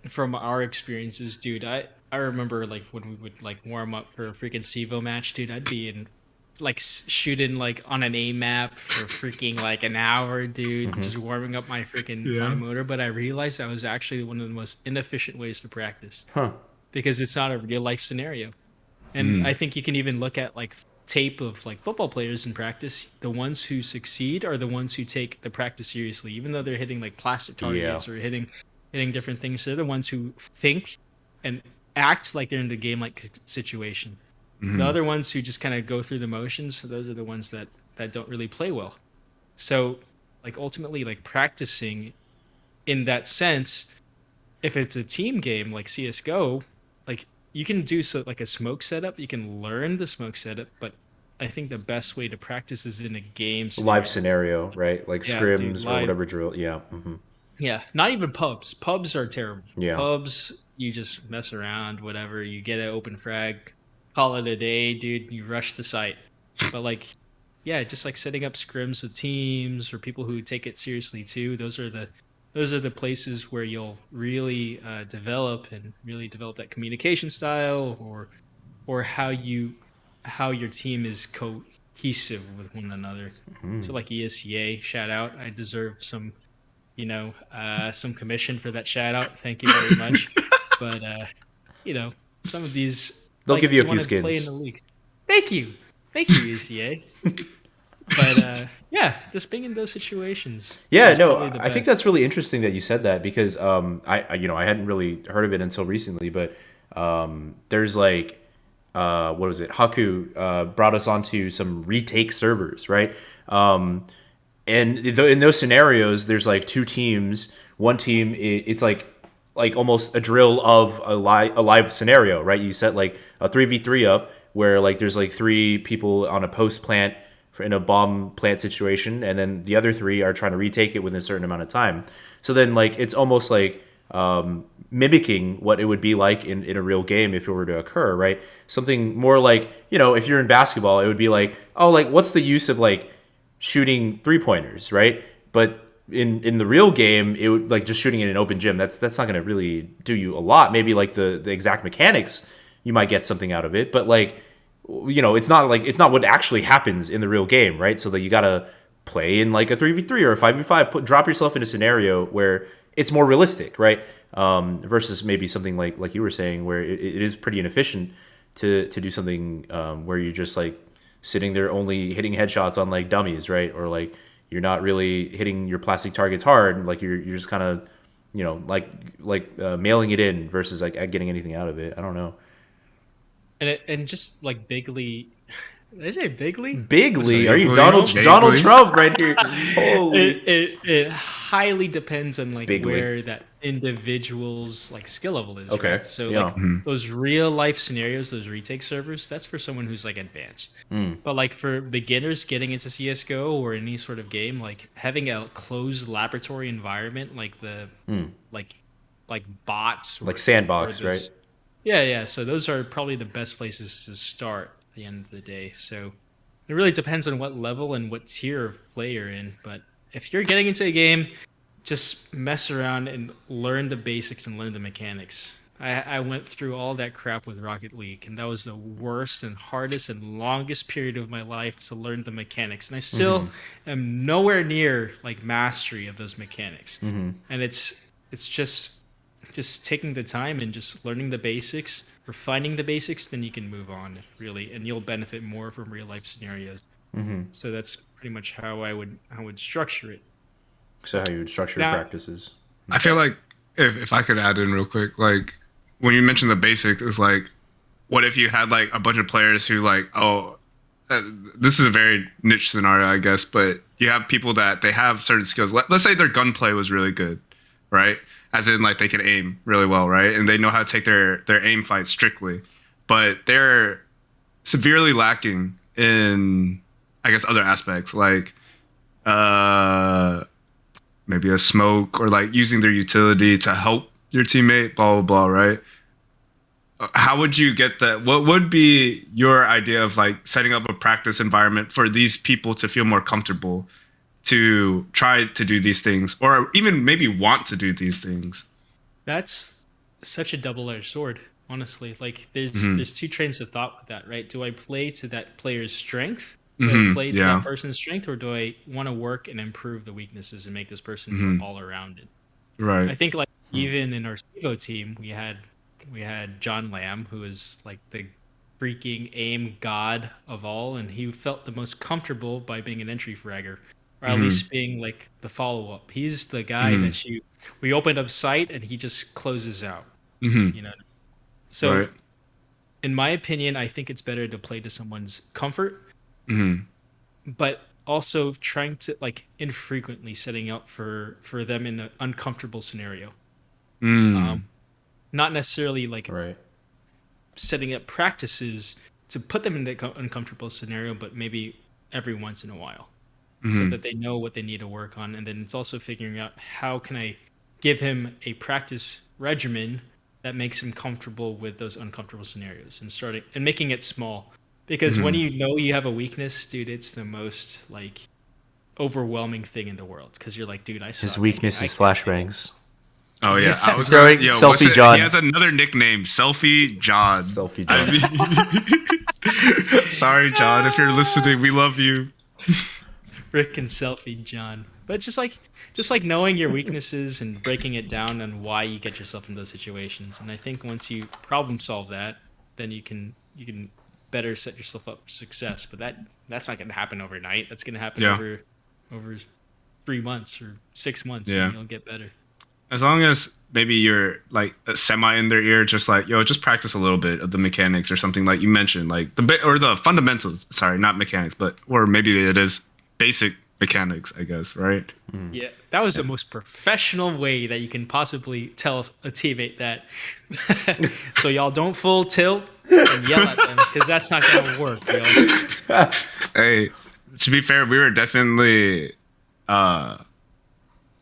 from our experiences, dude, I remember like when we would like warm up for a freaking SIVO match, dude. I'd be in like shooting like on an A map for freaking like an hour, dude, just warming up my freaking my motor. But I realized that was actually one of the most inefficient ways to practice, because it's not a real life scenario. And I think you can even look at like tape of like football players in practice. The ones who succeed are the ones who take the practice seriously, even though they're hitting like plastic targets or hitting different things. They're the ones who think and act like they're in the game like situation. The other ones who just kind of go through the motions, those are the ones that don't really play well. So like ultimately like practicing in that sense, if it's a team game like CSGO, like you can do like a smoke setup, you can learn the smoke setup, but I think the best way to practice is in a game scenario. Live scenario, right? Like scrims, dude, or whatever drill. Yeah. Yeah, not even pubs. Pubs are terrible. Yeah. Pubs, you just mess around, whatever. You get an open frag, call it a day, dude. You rush the site. But like, yeah, just like setting up scrims with teams or people who take it seriously too. Those are the places where you'll really develop that communication style, or how your team is cohesive with one another. So like ESCA, shout out. I deserve some some commission for that shout out. Thank you very much. But some of these, They'll give you a few wanna skins. Play in the league. Thank you, ECA. But yeah, just being in those situations. Yeah, is no, probably the I think best. that's really interesting that you said that, because I hadn't really heard of it until recently, but there's like what was it? Haku brought us onto some retake servers, right? And in those scenarios, there's like two teams. One team, it's like almost a drill of a live scenario, right? You set like a 3v3 up where like there's like three people on a post plant in a bomb plant situation, and then the other three are trying to retake it within a certain amount of time. So then like it's almost like mimicking what it would be like in a real game if it were to occur, right? Something more like, if you're in basketball, it would be like, oh, like what's the use of like shooting 3-pointers, right? But in the real game, it would like just shooting in an open gym. That's not going to really do you a lot. Maybe like the exact mechanics, you might get something out of it, but like, it's not what actually happens in the real game, right? So that you got to play in like a 3v3 or a 5v5, drop yourself in a scenario where it's more realistic, right? Versus maybe something like you were saying, where it is pretty inefficient to do something where you're just like sitting there only hitting headshots on like dummies, right? Or like you're not really hitting your plastic targets hard, like you're just kind of mailing it in versus like getting anything out of it. I don't know. And just like Bigly, did I say Bigly? Bigly? Are you Bigly? Donald Trump right here? Holy. It highly depends on like Bigly. where that individual's like skill level is. Okay, Right? So yeah. like those real life scenarios, those retake servers, that's for someone who's like advanced. But like for beginners getting into CS:GO or any sort of game, like having a closed laboratory environment, like the like bots, Like sandbox, or those- right? Yeah. So those are probably the best places to start at the end of the day. So it really depends on what level and what tier of play you're in. But if you're getting into a game, just mess around and learn the basics and learn the mechanics. I went through all that crap with Rocket League, and that was the worst and hardest and longest period of my life to learn the mechanics. And I still am nowhere near like mastery of those mechanics. And it's just taking the time and just learning the basics, refining the basics, then you can move on really, and you'll benefit more from real life scenarios. So that's pretty much how I would structure it. So how you would structure your practices. I feel like if I could add in real quick, like when you mentioned the basics, it's like, what if you had like a bunch of players who like, this is a very niche scenario, I guess, but you have people that they have certain skills. Let's say their gunplay was really good, right? As in like they can aim really well, right? And they know how to take their aim fights strictly, but they're severely lacking in, I guess, other aspects like maybe a smoke or like using their utility to help your teammate, blah, blah, blah, right? How would you get that? What would be your idea of like setting up a practice environment for these people to feel more comfortable to try to do these things or even maybe want to do these things? That's such a double-edged sword, honestly. Like there's two trains of thought with that, right? Do I play to that player's strength? Do I play to that person's strength, or do I want to work and improve the weaknesses and make this person all around it? Right. I think like even in our Evo team, we had John Lamb, who is like the freaking aim god of all, and he felt the most comfortable by being an entry fragger, or at least being like the follow-up. He's the guy that we open up sight and he just closes out. So right. In my opinion, I think it's better to play to someone's comfort, but also trying to like infrequently setting up for them in an uncomfortable scenario. Not necessarily like setting up practices to put them in the uncomfortable scenario, but maybe every once in a while, so that they know what they need to work on. And then it's also figuring out how can I give him a practice regimen that makes him comfortable with those uncomfortable scenarios, and making it small. Because when you know you have a weakness, dude, it's the most like overwhelming thing in the world. Because you're like, dude, I suck. His weakness is flashbangs. Oh yeah, I was Throwing Selfie John. He has another nickname, Selfie John. Selfie John. Sorry, John, if you're listening, we love you. Rick and Selfie John. But just like knowing your weaknesses and breaking it down and why you get yourself in those situations. And I think once you problem solve that, then you can better set yourself up for success. But that's not going to happen overnight. That's going to happen over 3 months or 6 months, and you'll get better. As long as maybe you're like semi in their ear, just like, just practice a little bit of the mechanics or something like you mentioned, like the fundamentals. Sorry, not mechanics, or maybe it is basic mechanics, I guess, right? Yeah, that was the most professional way that you can possibly tell a teammate that. So y'all don't full tilt and yell at them, because that's not gonna work, yo. Hey, to be fair, we were definitely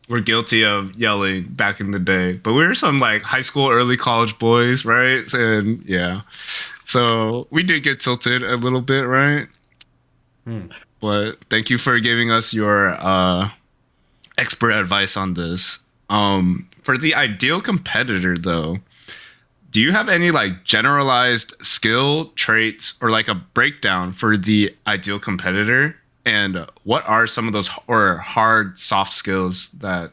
were guilty of yelling back in the day, but we were some like high school, early college boys, right? And yeah, so we did get tilted a little bit, right? But thank you for giving us your expert advice on this. For the ideal competitor, though, do you have any like generalized skill traits or like a breakdown for the ideal competitor? And what are some of those or hard soft skills that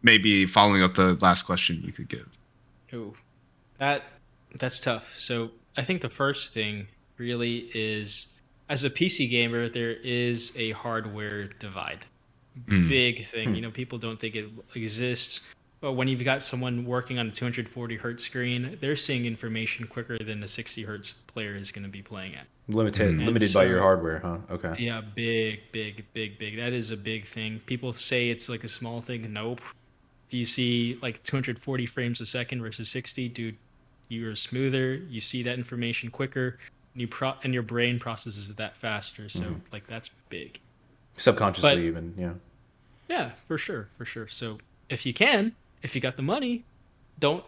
maybe following up the last question you could give? Ooh, that's tough. So I think the first thing really is, as a PC gamer, there is a hardware divide. Big thing. You know, people don't think it exists, but when you've got someone working on a 240 hertz screen, they're seeing information quicker than a 60 hertz player is going to be playing at. Limited by your hardware, huh? Okay. Yeah, big. That is a big thing. People say it's like a small thing. Nope. If you see like 240 frames a second versus 60, dude, you're smoother. You see that information quicker. And your brain processes it that faster. So like that's big. Subconsciously, even, yeah. Yeah, for sure. So if you got the money, don't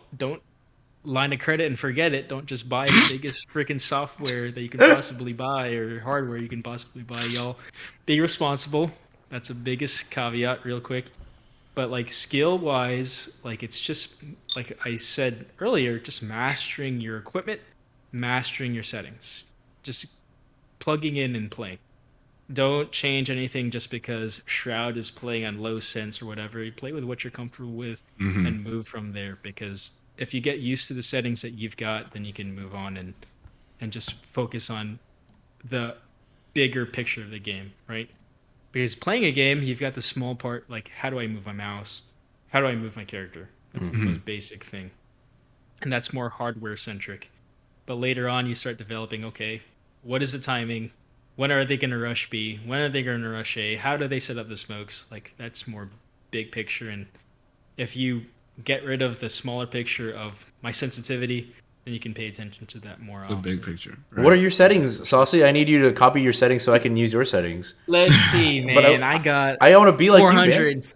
line of credit and forget it. Don't just buy the biggest freaking software that you can possibly buy or hardware you can possibly buy, y'all. Be responsible. That's the biggest caveat, real quick. But like skill wise, like it's just like I said earlier, just mastering your equipment, mastering your settings, just plugging in and playing. Don't change anything just because Shroud is playing on low sense or whatever. You play with what you're comfortable with and move from there, because if you get used to the settings that you've got, then you can move on and just focus on the bigger picture of the game, right? Because playing a game, you've got the small part, like how do I move my mouse? How do I move my character? That's the most basic thing. And that's more hardware centric. But later on, you start developing, okay, what is the timing? When are they going to rush B? When are they going to rush A? How do they set up the smokes? Like, that's more big picture. And if you get rid of the smaller picture of my sensitivity, then you can pay attention to that more The often. big picture. Right? What are your settings, Saucy? I need you to copy your settings so I can use your settings. Let's see, man. But I got I want to be like you, 400 man.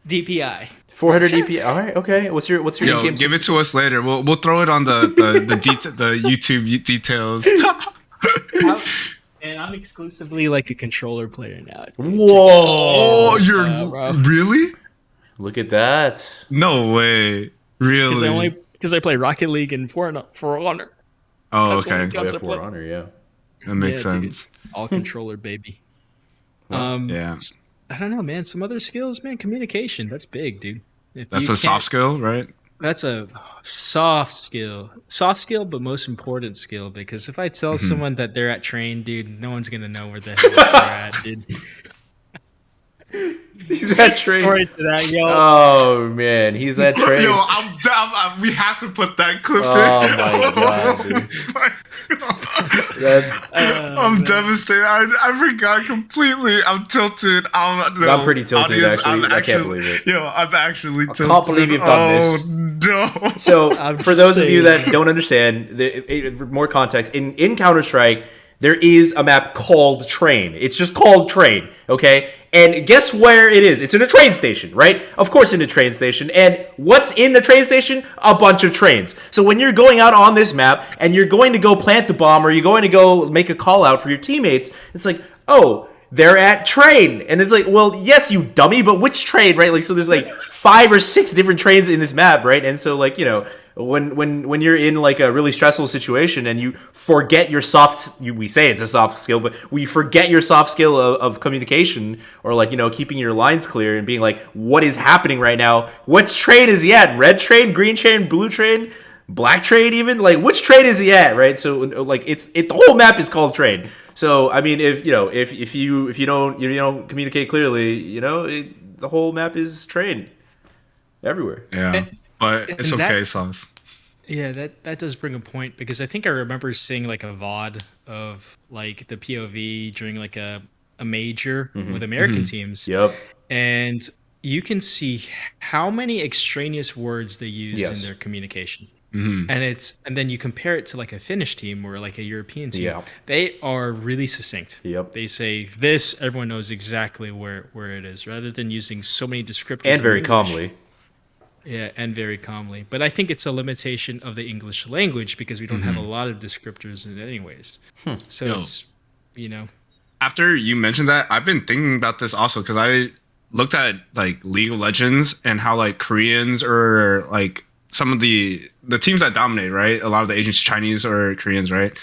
DPI. 400 DP. All right, okay. What's your Yo, in-game give it to us later. We'll throw it on the YouTube details. And I'm exclusively like a controller player now. Whoa! Oh, you're bro. really? Look at that. No way. Really? Because I play Rocket League and For Honor. Oh, That's okay. what Oh, comes yeah, to For play. Honor, yeah. That makes Yeah, dude. sense. All controller, baby. Yeah. I don't know, man. Some other skills, man. Communication. That's big, dude. If That's you a soft skill, right? That's a soft skill, but most important skill. Because if I tell someone that they're at train, dude, no one's gonna know where the hell they're at, dude. He's at train. Sorry to that, yo. Oh man, he's at train. Yo, we have to put that clip Oh in. my god, dude. That- I'm devastated. I forgot completely. I'm tilted. I'm pretty tilted, actually. I can't believe it. Yo, I'm actually tilted. can't believe you've done this. No. So, I'm for those of you saying. that don't understand, more context, in Counter-Strike, there is a map called Train. It's just called Train, okay? And guess where it is? It's in a train station, right? Of course in a train station. And what's in the train station? A bunch of trains. So when you're going out on this map and you're going to go plant the bomb or you're going to go make a call out for your teammates, it's like, oh, they're at train. And it's like, well, yes, you dummy, but which train, right? Like, so there's like 5 or 6 different trains in this map, right? And so, like, you know, when you're in like a really stressful situation and you forget your we say it's a soft skill, but we forget your soft skill of communication, or like, you know, keeping your lines clear and being like, what is happening right now? Which train is he at? Red train, green train, blue train, black train, even? Like, which train is he at, right? So like the whole map is called train. So I mean, if you don't communicate clearly, you know, the whole map is train everywhere. Yeah, but it's and okay, that- Sauce. Yeah, that does bring a point, because I think I remember seeing like a VOD of like the POV during like a major with American teams. Yep. And you can see how many extraneous words they used Yes. in their communication. Mm-hmm. And then you compare it to like a Finnish team or like a European team. Yeah. They are really succinct. Yep. They say this, everyone knows exactly where it is, rather than using so many descriptors And in very English. calmly. Yeah, and very calmly. But I think it's a limitation of the English language because we don't have a lot of descriptors in it anyways. So Yo. it's, you know, After you mentioned that, I've been thinking about this also because I looked at like League of Legends and how like Koreans or like some of the teams that dominate, right? A lot of the Asians, Chinese or Koreans, right?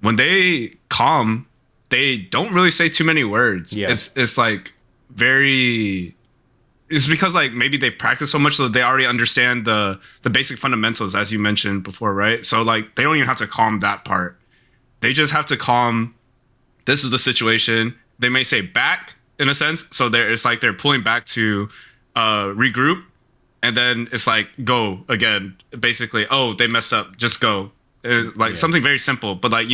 When they calm, they don't really say too many words. Yeah. It's like very. It's because like maybe they practice so much so they already understand the basic fundamentals as you mentioned before, right? So like they don't even have to calm that part. They just have to calm. This is the situation. They may say back in a sense, so it's like they're pulling back to regroup, and then it's like go again. Basically, oh they messed up, just go. It's like something very simple, but like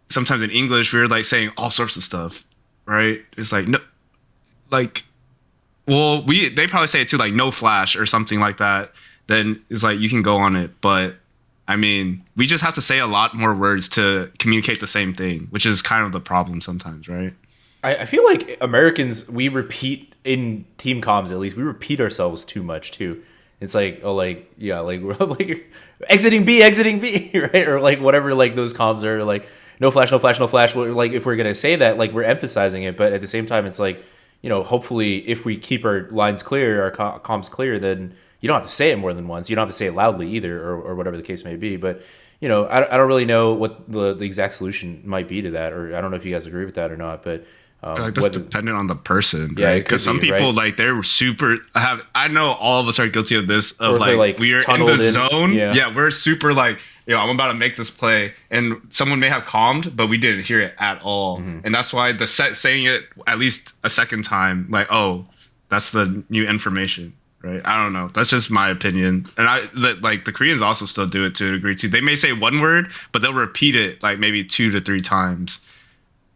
sometimes in English we're like saying all sorts of stuff, right? It's like no, like well they probably say it too, like no flash or something like that. Then it's like you can go on it, but I mean, we just have to say a lot more words to communicate the same thing, which is kind of the problem sometimes, right? I feel like Americans, we repeat in team comms, at least we repeat ourselves too much too. It's like, oh, like, yeah, like we're like exiting B, right? Or like whatever, like those comms are like no flash, no flash, no flash. Like if we're gonna say that, like we're emphasizing it, but at the same time, it's like, hopefully if we keep our lines clear, our comms clear, then you don't have to say it more than once. You don't have to say it loudly either, or whatever the case may be. But I don't really know what the exact solution might be to that, or I don't know if you guys agree with that or not. But Like that's dependent on the person, Yeah, right? it could Because some be, people right? like they're super have. I know all of us are guilty of this. Or Of if they're, like like, we are in tunneled the in. zone. Yeah. Yeah, we're super like I'm about to make this play, and someone may have calmed, but we didn't hear it at all, and that's why the set saying it at least a second time, like oh, that's the new information, right? I don't know. That's just my opinion, and like the Koreans also still do it to a degree too. They may say one word, but they'll repeat it like maybe 2 to 3 times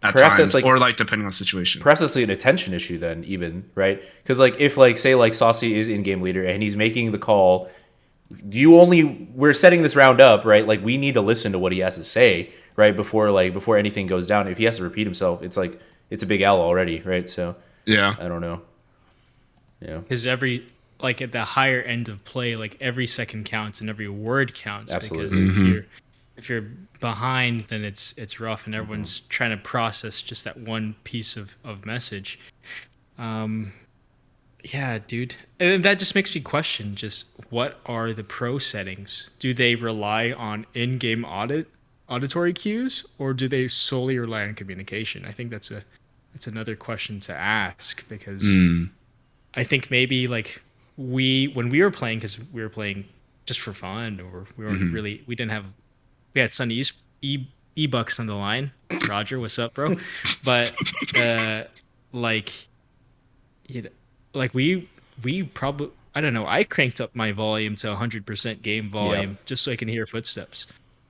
at Perhaps times, that's, like- or like depending on the situation. Perhaps that's like an attention issue then, even, right? Because like if like say like Saucy is in-game leader and he's making the call, we're setting this round up, right? Like we need to listen to what he has to say, right? Before anything goes down. If he has to repeat himself, it's like it's a big L already, right? So Yeah. I don't know. Yeah. because every like at the higher end of play, like every second counts and every word counts. Absolutely. Because if you're behind, then it's rough, and everyone's trying to process just that one piece of message. Yeah, dude, and that just makes me question just what are the pro settings? Do they rely on in-game auditory cues, or do they solely rely on communication? I think that's another question to ask because. I think maybe like when we were playing, because we were playing just for fun, or we weren't really, we had Sunny E-Bucks on the line. Roger, what's up, bro? But like like we probably, I don't know, I cranked up my volume to 100% game volume just so I can hear footsteps.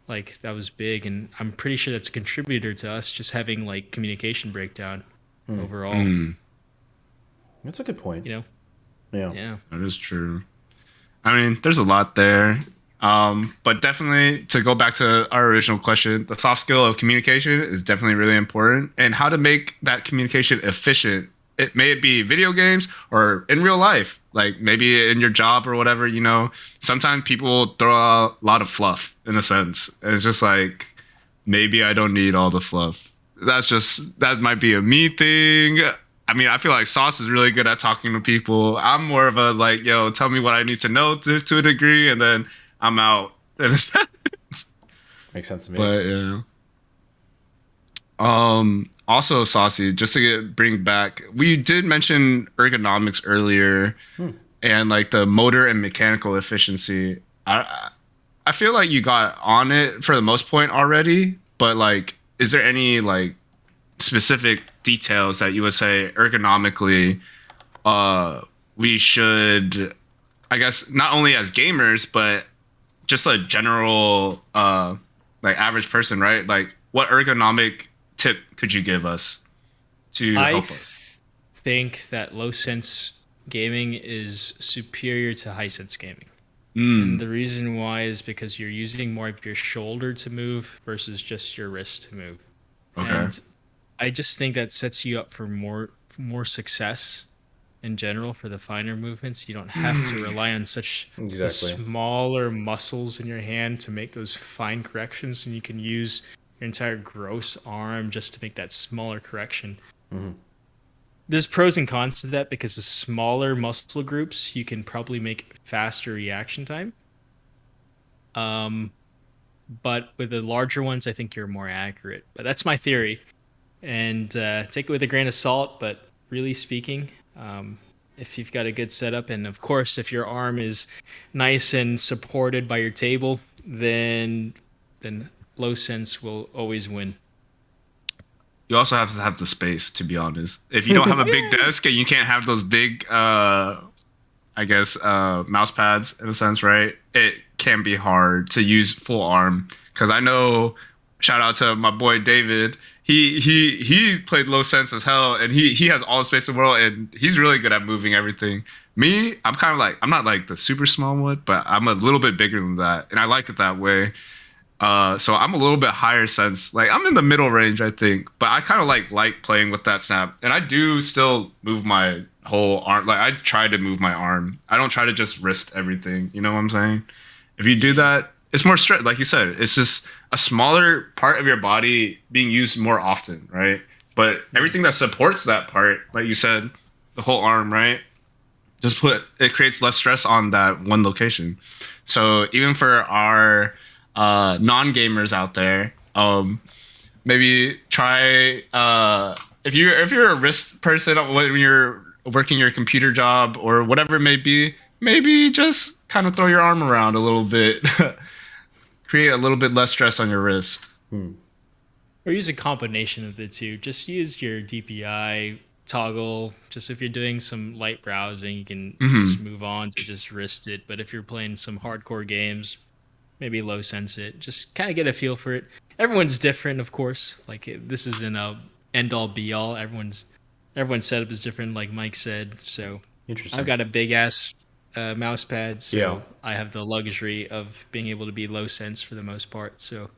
Like that was big, and I'm pretty sure that's a contributor to us just having like communication breakdown overall. That's a good point. Yeah. Yeah. That is true. I mean, there's a lot there. But definitely to go back to our original question, the soft skill of communication is definitely really important. And how to make that communication efficient. It may be video games or in real life, like maybe in your job or whatever, sometimes people throw out a lot of fluff in a sense. And it's just like, maybe I don't need all the fluff. That might be a me thing. I mean, I feel like Sauce is really good at talking to people. I'm more of a like, yo, tell me what I need to know to a degree, and then I'm out. In a sense. Makes sense to me. But yeah. Also, Saucy, just to bring back, we did mention ergonomics earlier, and like the motor and mechanical efficiency. I feel like you got on it for the most point already, but like, is there any like specific details that you would say ergonomically we should, I guess, not only as gamers but just a general like average person, right? Like what ergonomic tip could you give us to help us? think that low sense gaming is superior to high sense gaming. And Mm. the reason why is because you're using more of your shoulder to move versus just your wrist to move. Okay. And I just think that sets you up for more success in general for the finer movements. You don't have to rely on such the Exactly. smaller muscles in your hand to make those fine corrections, and you can use your entire gross arm just to make that smaller correction. Mhm. There's pros and cons to that because the smaller muscle groups you can probably make faster reaction time. Um, but with the larger ones, I think you're more accurate. But that's my theory, and take it with a grain of salt. But really speaking, if you've got a good setup, and of course, if your arm is nice and supported by your table, then low sense will always win. You also have to have the space, to be honest. If you don't have a big desk and you can't have those big, I guess, mouse pads in a sense, right? It can be hard to use full arm. Because I know, shout out to my boy David. He played low sense as hell, and he has all the space in the world, and he's really good at moving everything. Me, I'm kind of like I'm not like the super small one, but I'm a little bit bigger than that, and I like it that way. So I'm a little bit higher sense. Like I'm in the middle range, I think. But I kind of like playing with that snap, and I do still move my whole arm. Like I try to move my arm. I don't try to just wrist everything. You know what I'm saying? If you do that, it's more stress. Like you said, it's just a smaller part of your body being used more often, right? But everything that supports that part, like you said, the whole arm, right? Just put it creates less stress on that one location. So even for our non-gamers out there, maybe try if you're a wrist person when you're working your computer job or whatever it may be, maybe just kind of throw your arm around a little bit, create a little bit less stress on your wrist. Hmm. Or use a combination of the two. Just use your DPI toggle. Just if you're doing some light browsing, you can just Hmm. move on to just wrist it. But if you're playing some hardcore games, maybe low sense it. Just kind of get a feel for it. Everyone's different, of course. Like this isn't a end all be all. Everyone's setup is different, like Mike said. So I've Interesting. got a big ass mouse pad, Yeah. so I have the luxury of being able to be low sense for the most part. So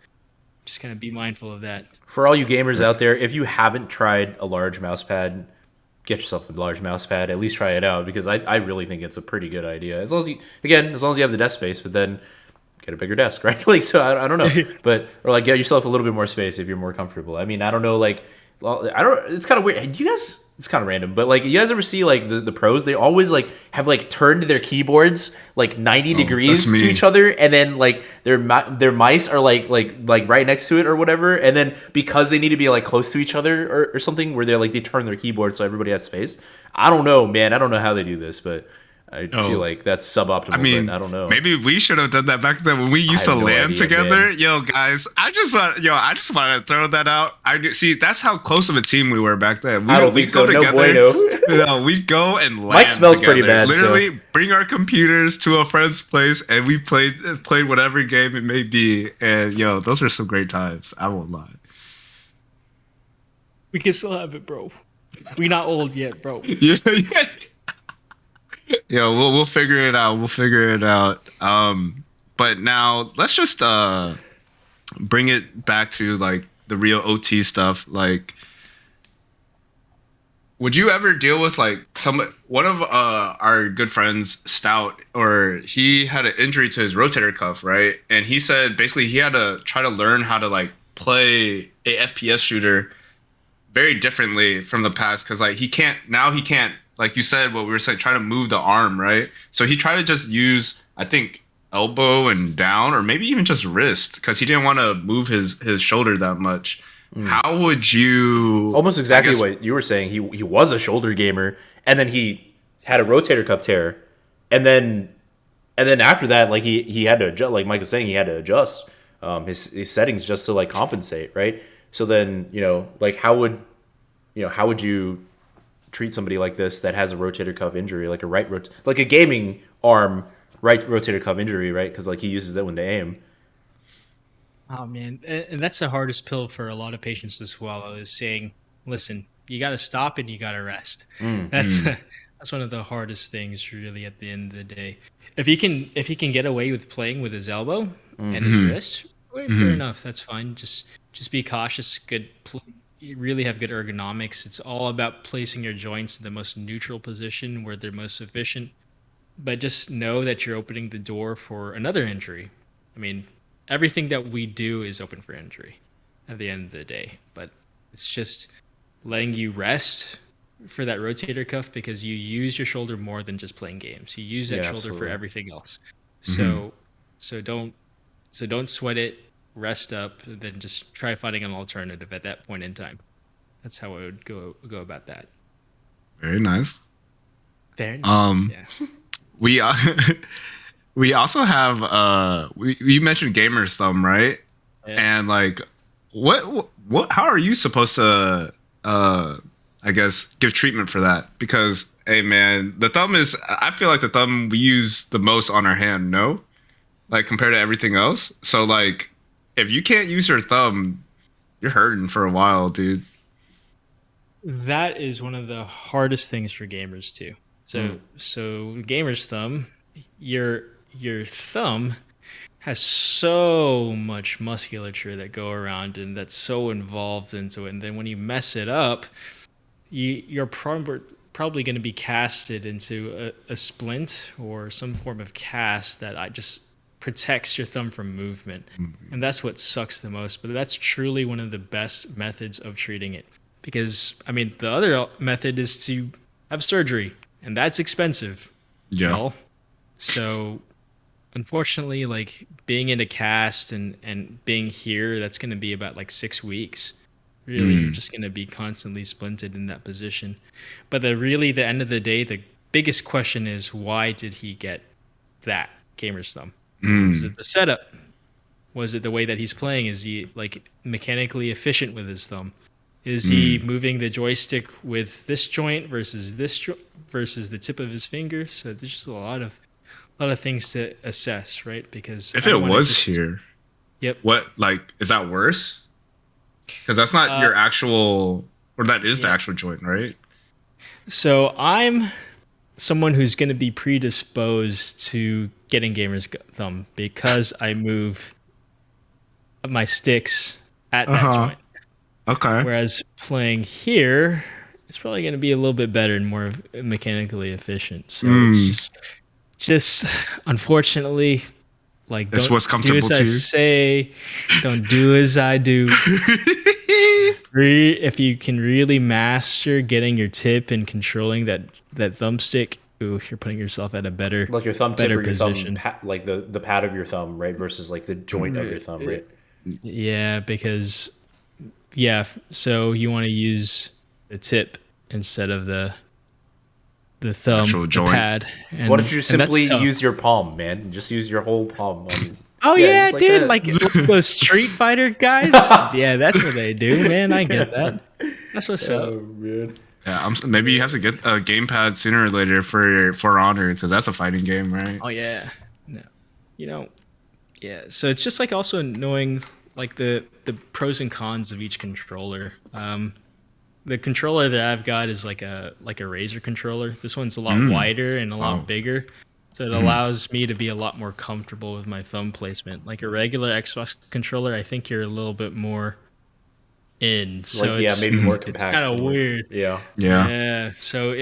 just kind of be mindful of that. For all you gamers out there, if you haven't tried a large mouse pad, get yourself a large mouse pad. At least try it out because I really think it's a pretty good idea. As long as you, again, as long as you have the desk space, but then get a bigger desk, right? Like, so I don't know, but or like get yourself a little bit more space if you're more comfortable. I mean, I don't know, like, well, I don't. It's kind of weird. Do you guys? It's kind of random, but like, you guys ever see like the pros? They always like have like turned their keyboards like 90 Oh, that's degrees to me. each other, and then like their mice are like right next to it or whatever, and then because they need to be like close to each other or something, where they're like they turn their keyboard so everybody has space. I don't know, man. I don't know how they do this, but I feel Oh, like that's I suboptimal. But mean, I don't know. maybe we should have done that back then when we I used to have no land idea, together. man. Yo, guys, I just want to throw that out. See. That's how close of a team we were back then. I don't We'd think so. go No together. bueno. No, we'd go and land Mike smells pretty together. bad, so- Literally, bring our computers to a friend's place, and we played whatever game it may be. And yo, those were some great times. I won't lie. We can still have it, bro. We not old yet, bro. Yeah, yeah. Yeah, we'll figure it out. We'll figure it out. But now let's just bring it back to like the real OT stuff. Like, would you ever deal with like one of our good friends, Stout, or he had an injury to his rotator cuff, right? And he said basically he had to try to learn how to like play a FPS shooter very differently from the past because like he can't like you said what we were saying try to move the arm, right? So he tried to just use I think elbow and down or maybe even just wrist because he didn't want to move his shoulder that much. How would you Almost I exactly guess, what you were saying. He was a shoulder gamer, and then he had a rotator cuff tear, and then after that, like he had to adjust. Like Mike was saying, he had to adjust his settings just to like compensate, right? So then like how would you treat somebody like this that has a rotator cuff injury, like like a gaming arm right rotator cuff injury, right? Because like he uses that when to aim. Oh man, and that's the hardest pill for a lot of patients to swallow is saying, "Listen, you got to stop and you got to rest." Mm. That's That's one of the hardest things, really, at the end of the day. If he can get away with playing with his elbow and his Mm-hmm. wrist, well, fair Mm-hmm. enough. That's fine. Just be cautious. You really have good ergonomics. It's all about placing your joints in the most neutral position where they're most efficient. But just know that you're opening the door for another injury. I mean, everything that we do is open for injury at the end of the day. But it's just letting you rest for that rotator cuff because you use your shoulder more than just playing games. You use that Yeah, shoulder for absolutely. everything else. Mm-hmm. So so don't sweat it. Rest up, then just try finding an alternative at that point in time. That's how I would go about that. Very nice. Very nice. Um, Yeah. we we also have you mentioned gamer's thumb, right? Yeah. And like, what? How are you supposed to, uh, I guess, give treatment for that? Because, hey, man, the thumb is. I feel like the thumb we use the most on our hand. No, like compared to everything else. So like, if you can't use your thumb, you're hurting for a while, dude. That is one of the hardest things for gamers too. Mm. So gamer's thumb, your your thumb has so much musculature that go around and that's so involved into it. And then when you mess it up, you're probably going to be casted into a splint or some form of cast that I just protects your thumb from movement. And that's what sucks the most. But that's truly one of the best methods of treating it. Because, I mean, the other method is to have surgery, and that's expensive, Yeah. y'all. So unfortunately, like being in a cast and being here, that's going to be about like 6 weeks. Really, you're Mm. just going to be constantly splinted in that position. But the end of the day, the biggest question is why did he get that gamer's thumb? Was Mm. it the setup? Was it the way that he's playing? Is he like mechanically efficient with his thumb? Is he Mm. moving the joystick with this joint versus versus the tip of his finger? So there's just a lot of things to assess, right? Because If I it don't want to was just. here, Yep. what like is that worse? Because that's not Uh, your actual, or that is the yeah. actual joint, right? So I'm someone who's going to be predisposed to getting thumb because I move my sticks at Uh that huh. joint. Okay. Whereas playing here, it's probably going to be a little bit better and more mechanically efficient. So it's Mm. just unfortunately, like It's don't what's do comfortable as I to you. say, don't do as I do. If you can really master getting your tip and controlling that thumbstick, ooh, you're putting yourself at a better Like your thumb tip better or your thumb, position. like the pad of your thumb, right? Versus like the joint of your thumb, right? Yeah, because yeah, so you want to use the tip instead of the thumb, Actual the joint. pad, Why don't and you and that's simply tough. use your palm, man? Just use your whole palm on. Oh Yeah, yeah, just like dude, that. like those Street Fighter guys. Yeah, that's what they do, man. I get that. That's what's Oh up. man. Yeah, maybe you have to get a gamepad sooner or later for Honor because that's a fighting game, right? Oh yeah. No. You know, yeah. So it's just like also knowing like the pros and cons of each controller. The controller that I've got is like a Razer controller. This one's a lot Mm. wider and a lot Oh. bigger. So it Mhm. allows me to be a lot more comfortable with my thumb placement. Like a regular Xbox controller, I think you're a little bit more in. Like So yeah, it's maybe more Mhm. it's kind compact or of more. weird. Yeah. Yeah. Yeah. So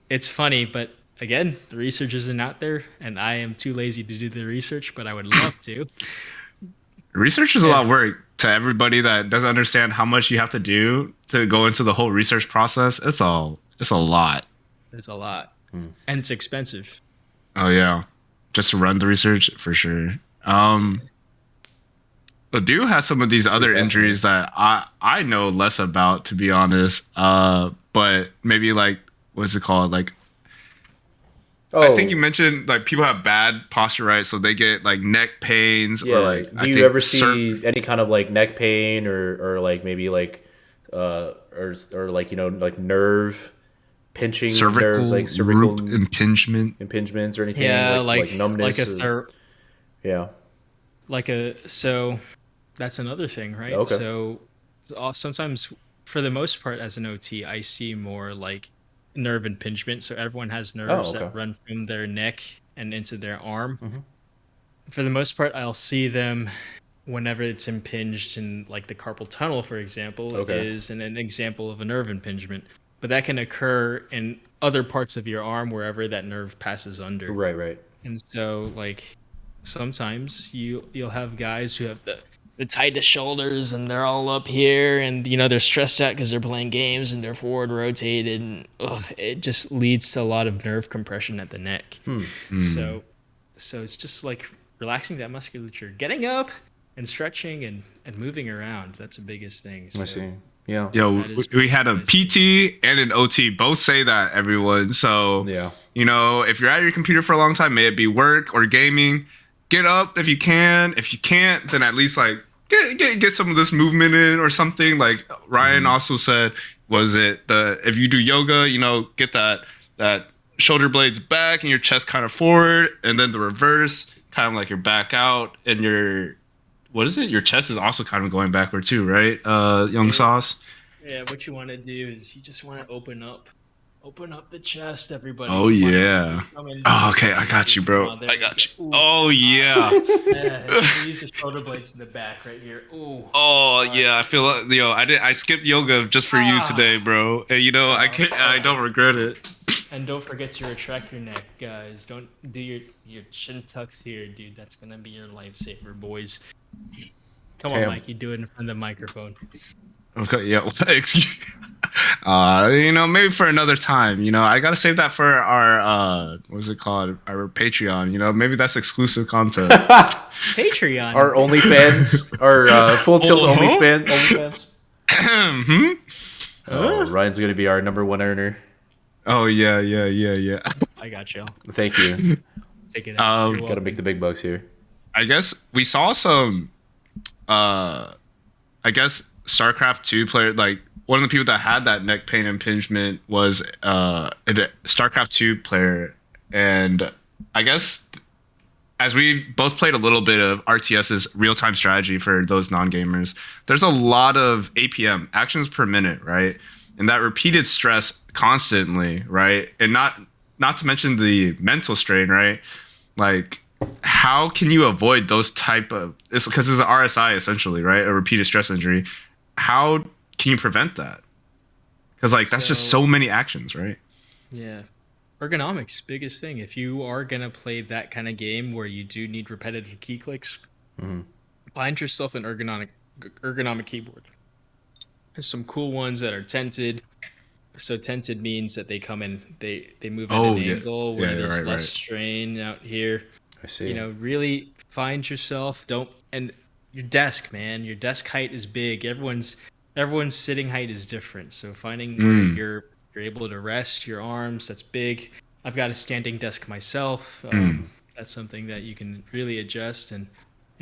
it's funny, but again, the research isn't out there, and I am too lazy to do the research, but I would love to. Research is a Yeah, lot of work to everybody that doesn't understand how much you have to do to go into the whole research process. It's a lot. there's a lot, Hmm. and it's expensive. Oh yeah, just to run the research for sure. Um, Adu has some of these Super other fascinating. injuries that I know less about, to be honest. But maybe like what's it called? Like I think you Oh mentioned like people have bad posture, right? So they get like neck pains or yeah. like Do I you think ever see any kind of like neck pain or like maybe like or like like nerve pinching nerves cervical like root cervical impingement. impingements or anything Yeah, like like numbness a or third, yeah. like a so that's another thing, right? Okay. So sometimes, for the most part, as an OT, I see more like nerve impingement. So everyone has Oh, nerves okay. that run from their neck and into their arm. Mhm. For the most part, I'll see them whenever it's impinged in like the carpal tunnel, for example, Okay. is an example of a nerve impingement. But that can occur in other parts of your arm wherever that nerve passes under. Right. And so like sometimes you'll have guys who have the tightest shoulders and they're all up here and they're stressed out because they're playing games and they're forward rotated and it just leads to a lot of nerve compression at the neck. So it's just like relaxing that musculature, getting up and stretching and moving around. That's the biggest thing. I see. Yeah. Yo, That is we had a nice. PT and an OT both say that, everyone. So, Yeah. if you're at your computer for a long time, may it be work or gaming, get up if you can. If you can't, then at least like get some of this movement in or something. Like Ryan also said, if you do yoga, get that shoulder blades back and your chest kind of forward, and then the reverse, kind of like your back out and your chest is also kind of going backward too, right? Young Sauce. Yeah, what you want to do is you just want to open up the chest, everybody. Oh yeah. Come in. Oh, okay, I got you, bro. Oh, there I we got go. you. Ooh. Oh yeah. Yeah, use the shoulder blades in the back right here. Ooh. Oh yeah. I feel like I skipped yoga just for you today, bro. And I can't. I don't regret it. And don't forget to retract your neck, guys. Don't do your chin tucks here, dude. That's gonna be your lifesaver, boys. Come on, Damn. Mikey, do it in front of the microphone. Okay. Yeah. Excuse. Maybe for another time. I gotta save that for our what's it called? Our Patreon. Maybe that's exclusive content. Patreon. Our OnlyFans, our Full Tilt Uh-huh. OnlyFans. Hmm? Oh, Ryan's gonna be our #1 earner. Oh yeah. I got you. Thank you. Take it out. You're Gotta welcome. make the big bucks here. I guess we saw some StarCraft 2 player, like one of the people that had that neck pain impingement was a StarCraft 2 player, and I guess as we both played a little bit of RTS's real-time strategy for those non-gamers, there's a lot of APM, actions per minute, right? And that repeated stress constantly, right? And not to mention the mental strain, right? Like, how can you avoid those type of, it's because it's an RSI essentially, right? A repeated stress injury. How can you prevent that? Because that's just so many actions, right? Yeah. Ergonomics, biggest thing. If you are going to play that kind of game where you do need repetitive key clicks, find yourself an ergonomic keyboard. There's some cool ones that are tented. So tented means that they come in, they move at an angle where there's less strain out here. I see. Really find yourself. And your desk, man, your desk height is big. Everyone's sitting height is different. So finding where you're able to rest your arms, that's big. I've got a standing desk myself. That's something that you can really adjust and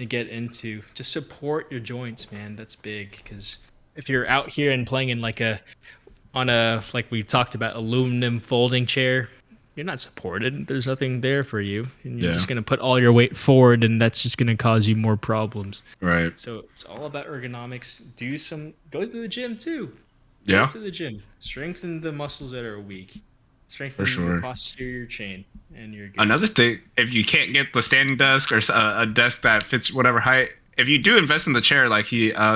get into. Just support your joints, man. That's big, because if you're out here and playing in like we talked about, aluminum folding chair, you're not supported. There's nothing there for you, and you're just gonna put all your weight forward, and that's just gonna cause you more problems. Right. So it's all about ergonomics. Go to the gym too. Yeah. Go to the gym. Strengthen the muscles that are weak. Strengthen For sure. your posterior chain, and you're good. Another thing, if you can't get the standing desk or a desk that fits whatever height, if you do invest in the chair, like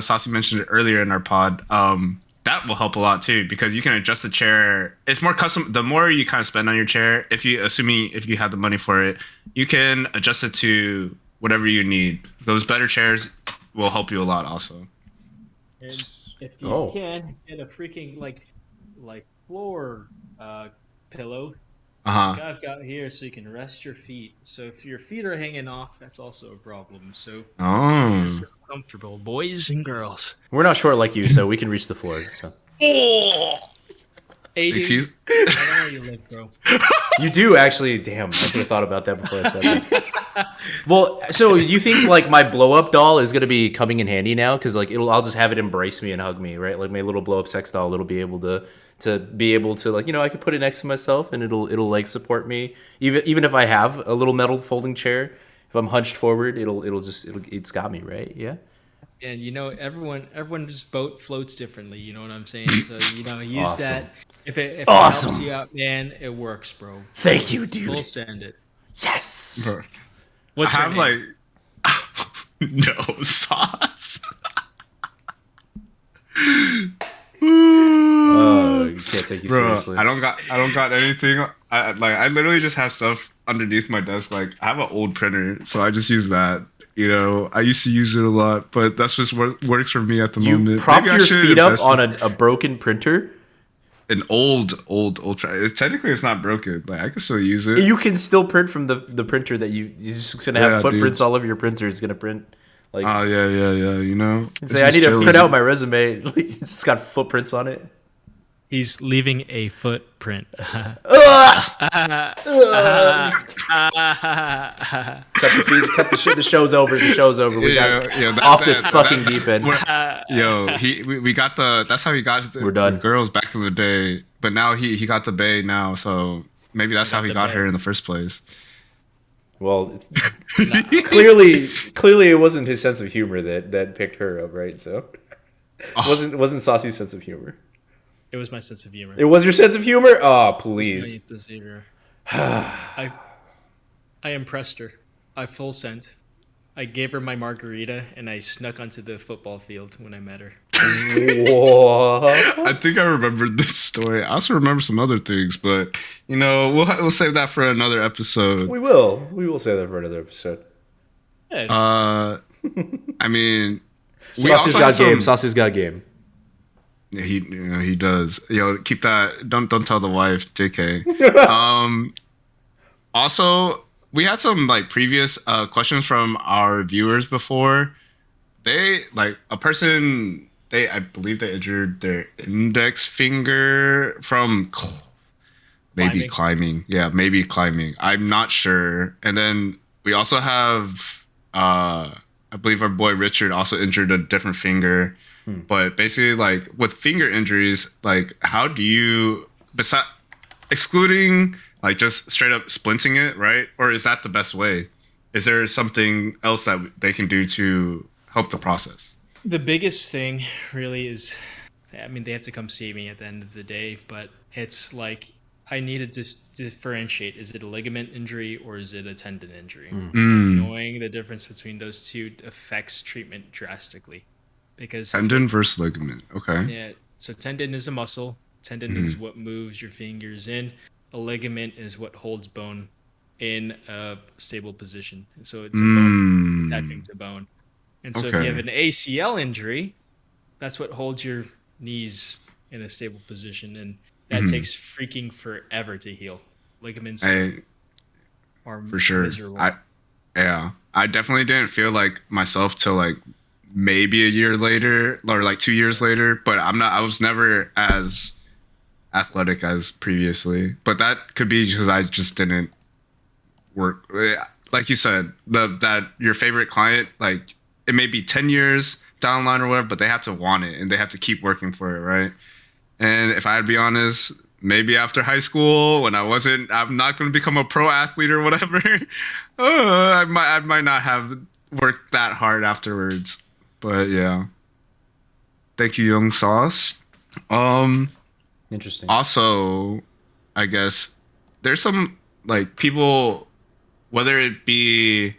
Saucy mentioned it earlier in our pod, that will help a lot too, because you can adjust the chair. It's more custom. The more you kind of spend on your chair, if you have the money for it, you can adjust it to whatever you need. Those better chairs will help you a lot also. And if you can, get a freaking like floor pillow. Like I've got here, so you can rest your feet. So if your feet are hanging off, that's also a problem. So just comfortable, boys and girls. We're not short like you, so we can reach the floor. So Aiden, Excuse? I don't know where you live, bro. you do actually. Damn, I should have thought about that before I said that. Well, so you think like my blow up doll is gonna be coming in handy now? Because like I'll just have it embrace me and hug me, right? Like my little blow up sex doll, it'll be able to like, I could put it next to myself and it'll like support me even if I have a little metal folding chair. If I'm hunched forward, it's got me, right? Yeah. And everyone's boat floats differently. You know what I'm saying? So use Awesome. that. If it Awesome. helps you out, man, it works, bro. Thank you, We'll dude. send it. Yes. Bro, What's I her have name? like no sauce. You can't take you Bro, seriously. I don't got anything. I literally just have stuff underneath my desk. Like I have an old printer, so I just use that. You know, I used to use it a lot, but that's just what works for me at the You moment. prop Maybe I your should feet up invest on in a broken printer. an old printer. Technically, it's not broken. Like I can still use it. You can still print from the printer that you're just gonna have Yeah, footprints dude. all over your printer. It's gonna print like Oh yeah. You know, it's say I just need to chilling. print out my resume. Like, it's just got footprints on it. He's leaving a footprint. Ugh! Cut the show's over. The show's over. We got off the fucking deep end. We got the. That's how he got We're done. the girls back in the day. But now he got the bae now, so maybe that's how he the got bae. her in the first place. Well, it's, clearly it wasn't his sense of humor that picked her up, right? So it wasn't Saucy's sense of humor. It was my sense of humor. It was your sense of humor? Oh, My please. sense of humor. I impressed her. I full sent. I gave her my margarita and I snuck onto the football field when I met her. What? I think I remembered this story. I also remember some other things, but you know, we'll save that for another episode. We will say that for another episode. Yeah, I mean, Saucy's also got had game. some- Saucy's got game. Yeah, he does. Keep that. Don't tell the wife, Jk. Also, we had some like previous questions from our viewers before. They like a person. I believe they injured their index finger from maybe climbing. Yeah, maybe climbing. I'm not sure. And then we also have I believe our boy Richard also injured a different finger. But basically, like with finger injuries, like how do you, excluding like just straight up splinting it, right? Or is that the best way? Is there something else that they can do to help the process? the biggest thing really is, I mean, they have to come see me at the end of the day, but it's like I need to differentiate. Is it a ligament injury or is it a tendon injury? Knowing the difference between those two affects treatment drastically. Because Tendon versus ligament. Okay. yeah, so tendon is a muscle. Tendon is what moves your fingers in. A ligament is what holds bone in a stable position. And so it's a bone attaching to bone. And so if you Okay. have an ACL injury, that's what holds your knees in a stable position, and that takes freaking forever to heal. Ligaments are For sure. miserable. I definitely didn't feel like myself till like maybe a year later or like 2 years later, but I was never as athletic as previously, but that could be because I just didn't work. Like you said, that your favorite client, like it may be 10 years down the line or whatever, but they have to want it and they have to keep working for it, right? And if I had to be honest, maybe after high school when I'm not going to become a pro athlete or whatever, I might not have worked that hard afterwards. But yeah, thank you, Young Sauce. Interesting. Also, I guess there's some like people, whether it be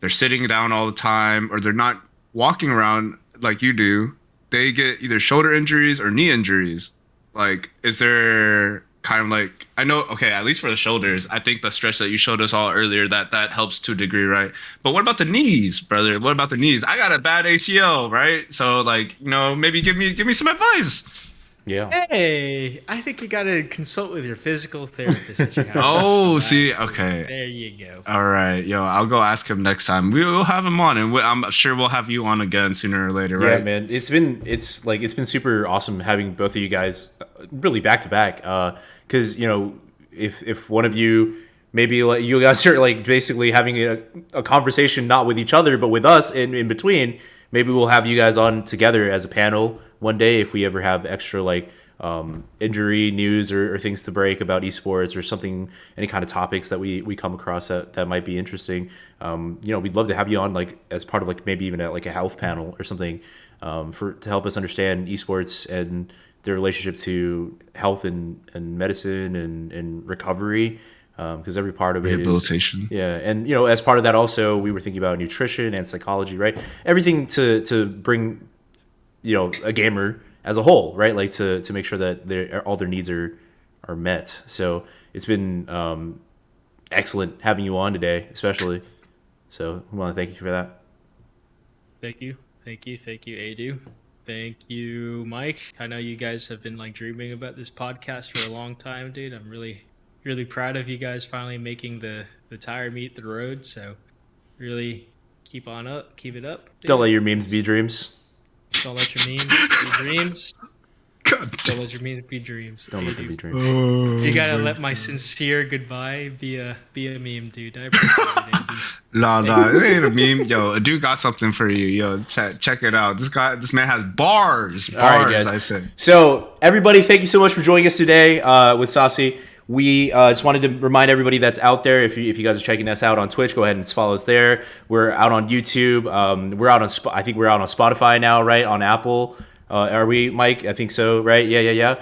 they're sitting down all the time or they're not walking around like you do, they get either shoulder injuries or knee injuries. Like, is there kind of like, I know, okay, at least for the shoulders, I think the stretch that you showed us all earlier, that helps to a degree, right? But what about the knees, brother? What about the knees? I got a bad ACL, right? So like, maybe give me some advice. Yeah. Hey, I think you got to consult with your physical therapist. That you have. Oh, see, okay. There you go. All right, I'll go ask him next time. We'll have him on, and I'm sure we'll have you on again sooner or later, right? Yeah, man. It's been super awesome having both of you guys really back to back. Because if one of you maybe like you guys are like basically having a conversation not with each other but with us in between, maybe we'll have you guys on together as a panel one day if we ever have extra like injury news or things to break about esports or something, any kind of topics that we come across that might be interesting. We'd love to have you on like as part of like maybe even like a health panel or something to help us understand esports and their relationship to health and medicine and recovery, because every part of it is Rehabilitation. yeah. And as part of that also, we were thinking about nutrition and psychology, right? Everything to bring a gamer as a whole, right? Like to make sure that all their needs are met. So it's been excellent having you on today, especially. So I want to thank you for that. Thank you, Adu. Thank you, Mike. I know you guys have been like dreaming about this podcast for a long time, dude. I'm really proud of you guys finally making the tire meet the road. So really keep it up. Dude. Don't let your memes be dreams. Don't let your memes be dreams. God Don't let your memes be dreams. Don't let them be dreams. You gotta let my sincere goodbye be a meme, dude. I appreciate it, Andy. No, it ain't a meme. Yo, a dude got something for you. Yo, check it out. This man has bars. All right, guys. I said. So everybody, thank you so much for joining us today with Saucy. We just wanted to remind everybody that's out there, if you guys are checking us out on Twitch, go ahead and follow us there. We're out on YouTube. We're out on I think we're out on Spotify now, right? On Apple. Are we, Mike? I think so, right? Yeah.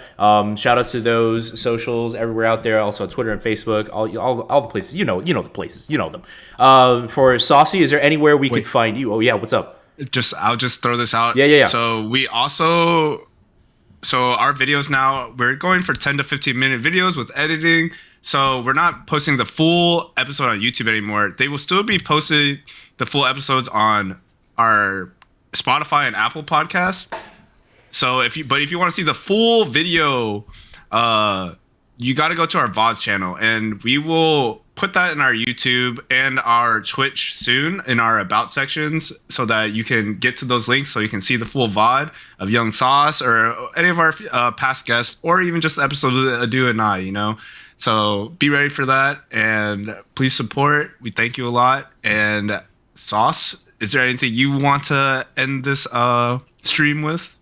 Shout outs to those socials everywhere out there. Also on Twitter and Facebook, all the places. You know the places. You know them. For Saucy, is there anywhere we could find you? Oh yeah, what's up? I'll just throw this out. Yeah. So our videos now, we're going for 10 to 15 minute videos with editing. So we're not posting the full episode on YouTube anymore. They will still be posting the full episodes on our Spotify and Apple podcasts. So if you want to see the full video, you got to go to our VODs channel, and we will put that in our YouTube and our Twitch soon in our about sections, so that you can get to those links, so you can see the full VOD of Young Sauce or any of our past guests, or even just the episode of Adu and I. So be ready for that, and please support. We thank you a lot. And Sauce, is there anything you want to end this stream with?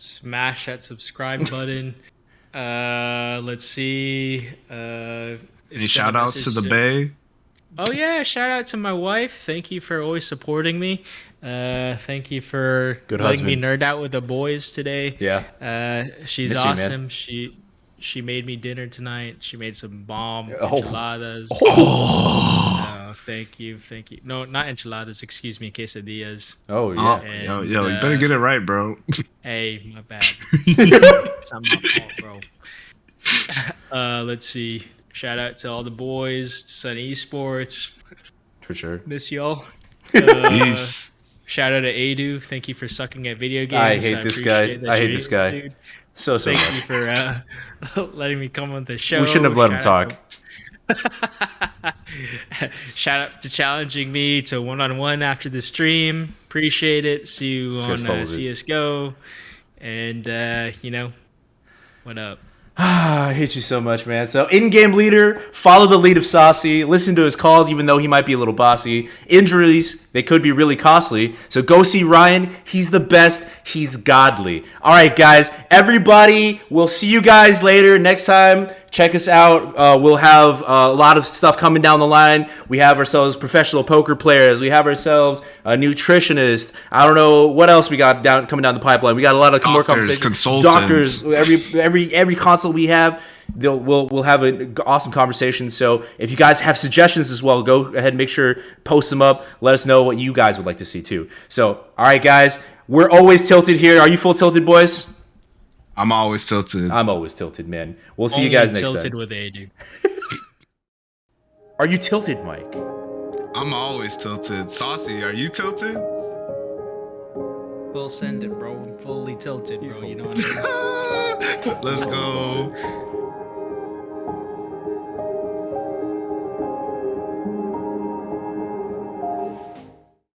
Smash that subscribe button. Let's see. Any shout outs to the Bay? Oh yeah, shout out to my wife. Thank you for always supporting me. Thank you for letting me nerd out with the boys today. Yeah. She's awesome. She made me dinner tonight. She made some bomb enchiladas. Thank you. No, not enchiladas. Excuse me, quesadillas. Oh yeah. And, yo, you better get it right, bro. Hey, my bad. It's not my fault, bro. Let's see. Shout out to all the boys, Sun Esports. For sure. Miss y'all. Peace. Shout out to Adu. Thank you for sucking at video games. I hate this guy. Dude. So Thank much. you for letting me come on the show. We shouldn't have let him talk. Shout out to challenging me to one-on-one after the stream. Appreciate it. See you on CSGO. And, what up? I hate you so much, man. So, in-game leader, follow the lead of Saucy. Listen to his calls, even though he might be a little bossy. Injuries, they could be really costly. So, go see Ryan. He's the best. He's godly. All right, guys. Everybody, we'll see you guys later. Next time, check us out. We'll have a lot of stuff coming down the line. We have ourselves professional poker players. We have ourselves a nutritionist. I don't know what else we got coming down the pipeline. We got a lot of more conversations. Consultants. Doctors. Every consult we have, we'll have an awesome conversation. So if you guys have suggestions as well, go ahead and make sure post them up. Let us know what you guys would like to see too. So all right, guys, we're always tilted here. Are you full tilted, boys? I'm always tilted. I'm always tilted, man. We'll see you guys next time. Tilted with Adu. Are you tilted, Mike? I'm always tilted. Saucy, are you tilted? We'll send it, bro. I'm fully tilted, bro. You know what I mean? Let's go.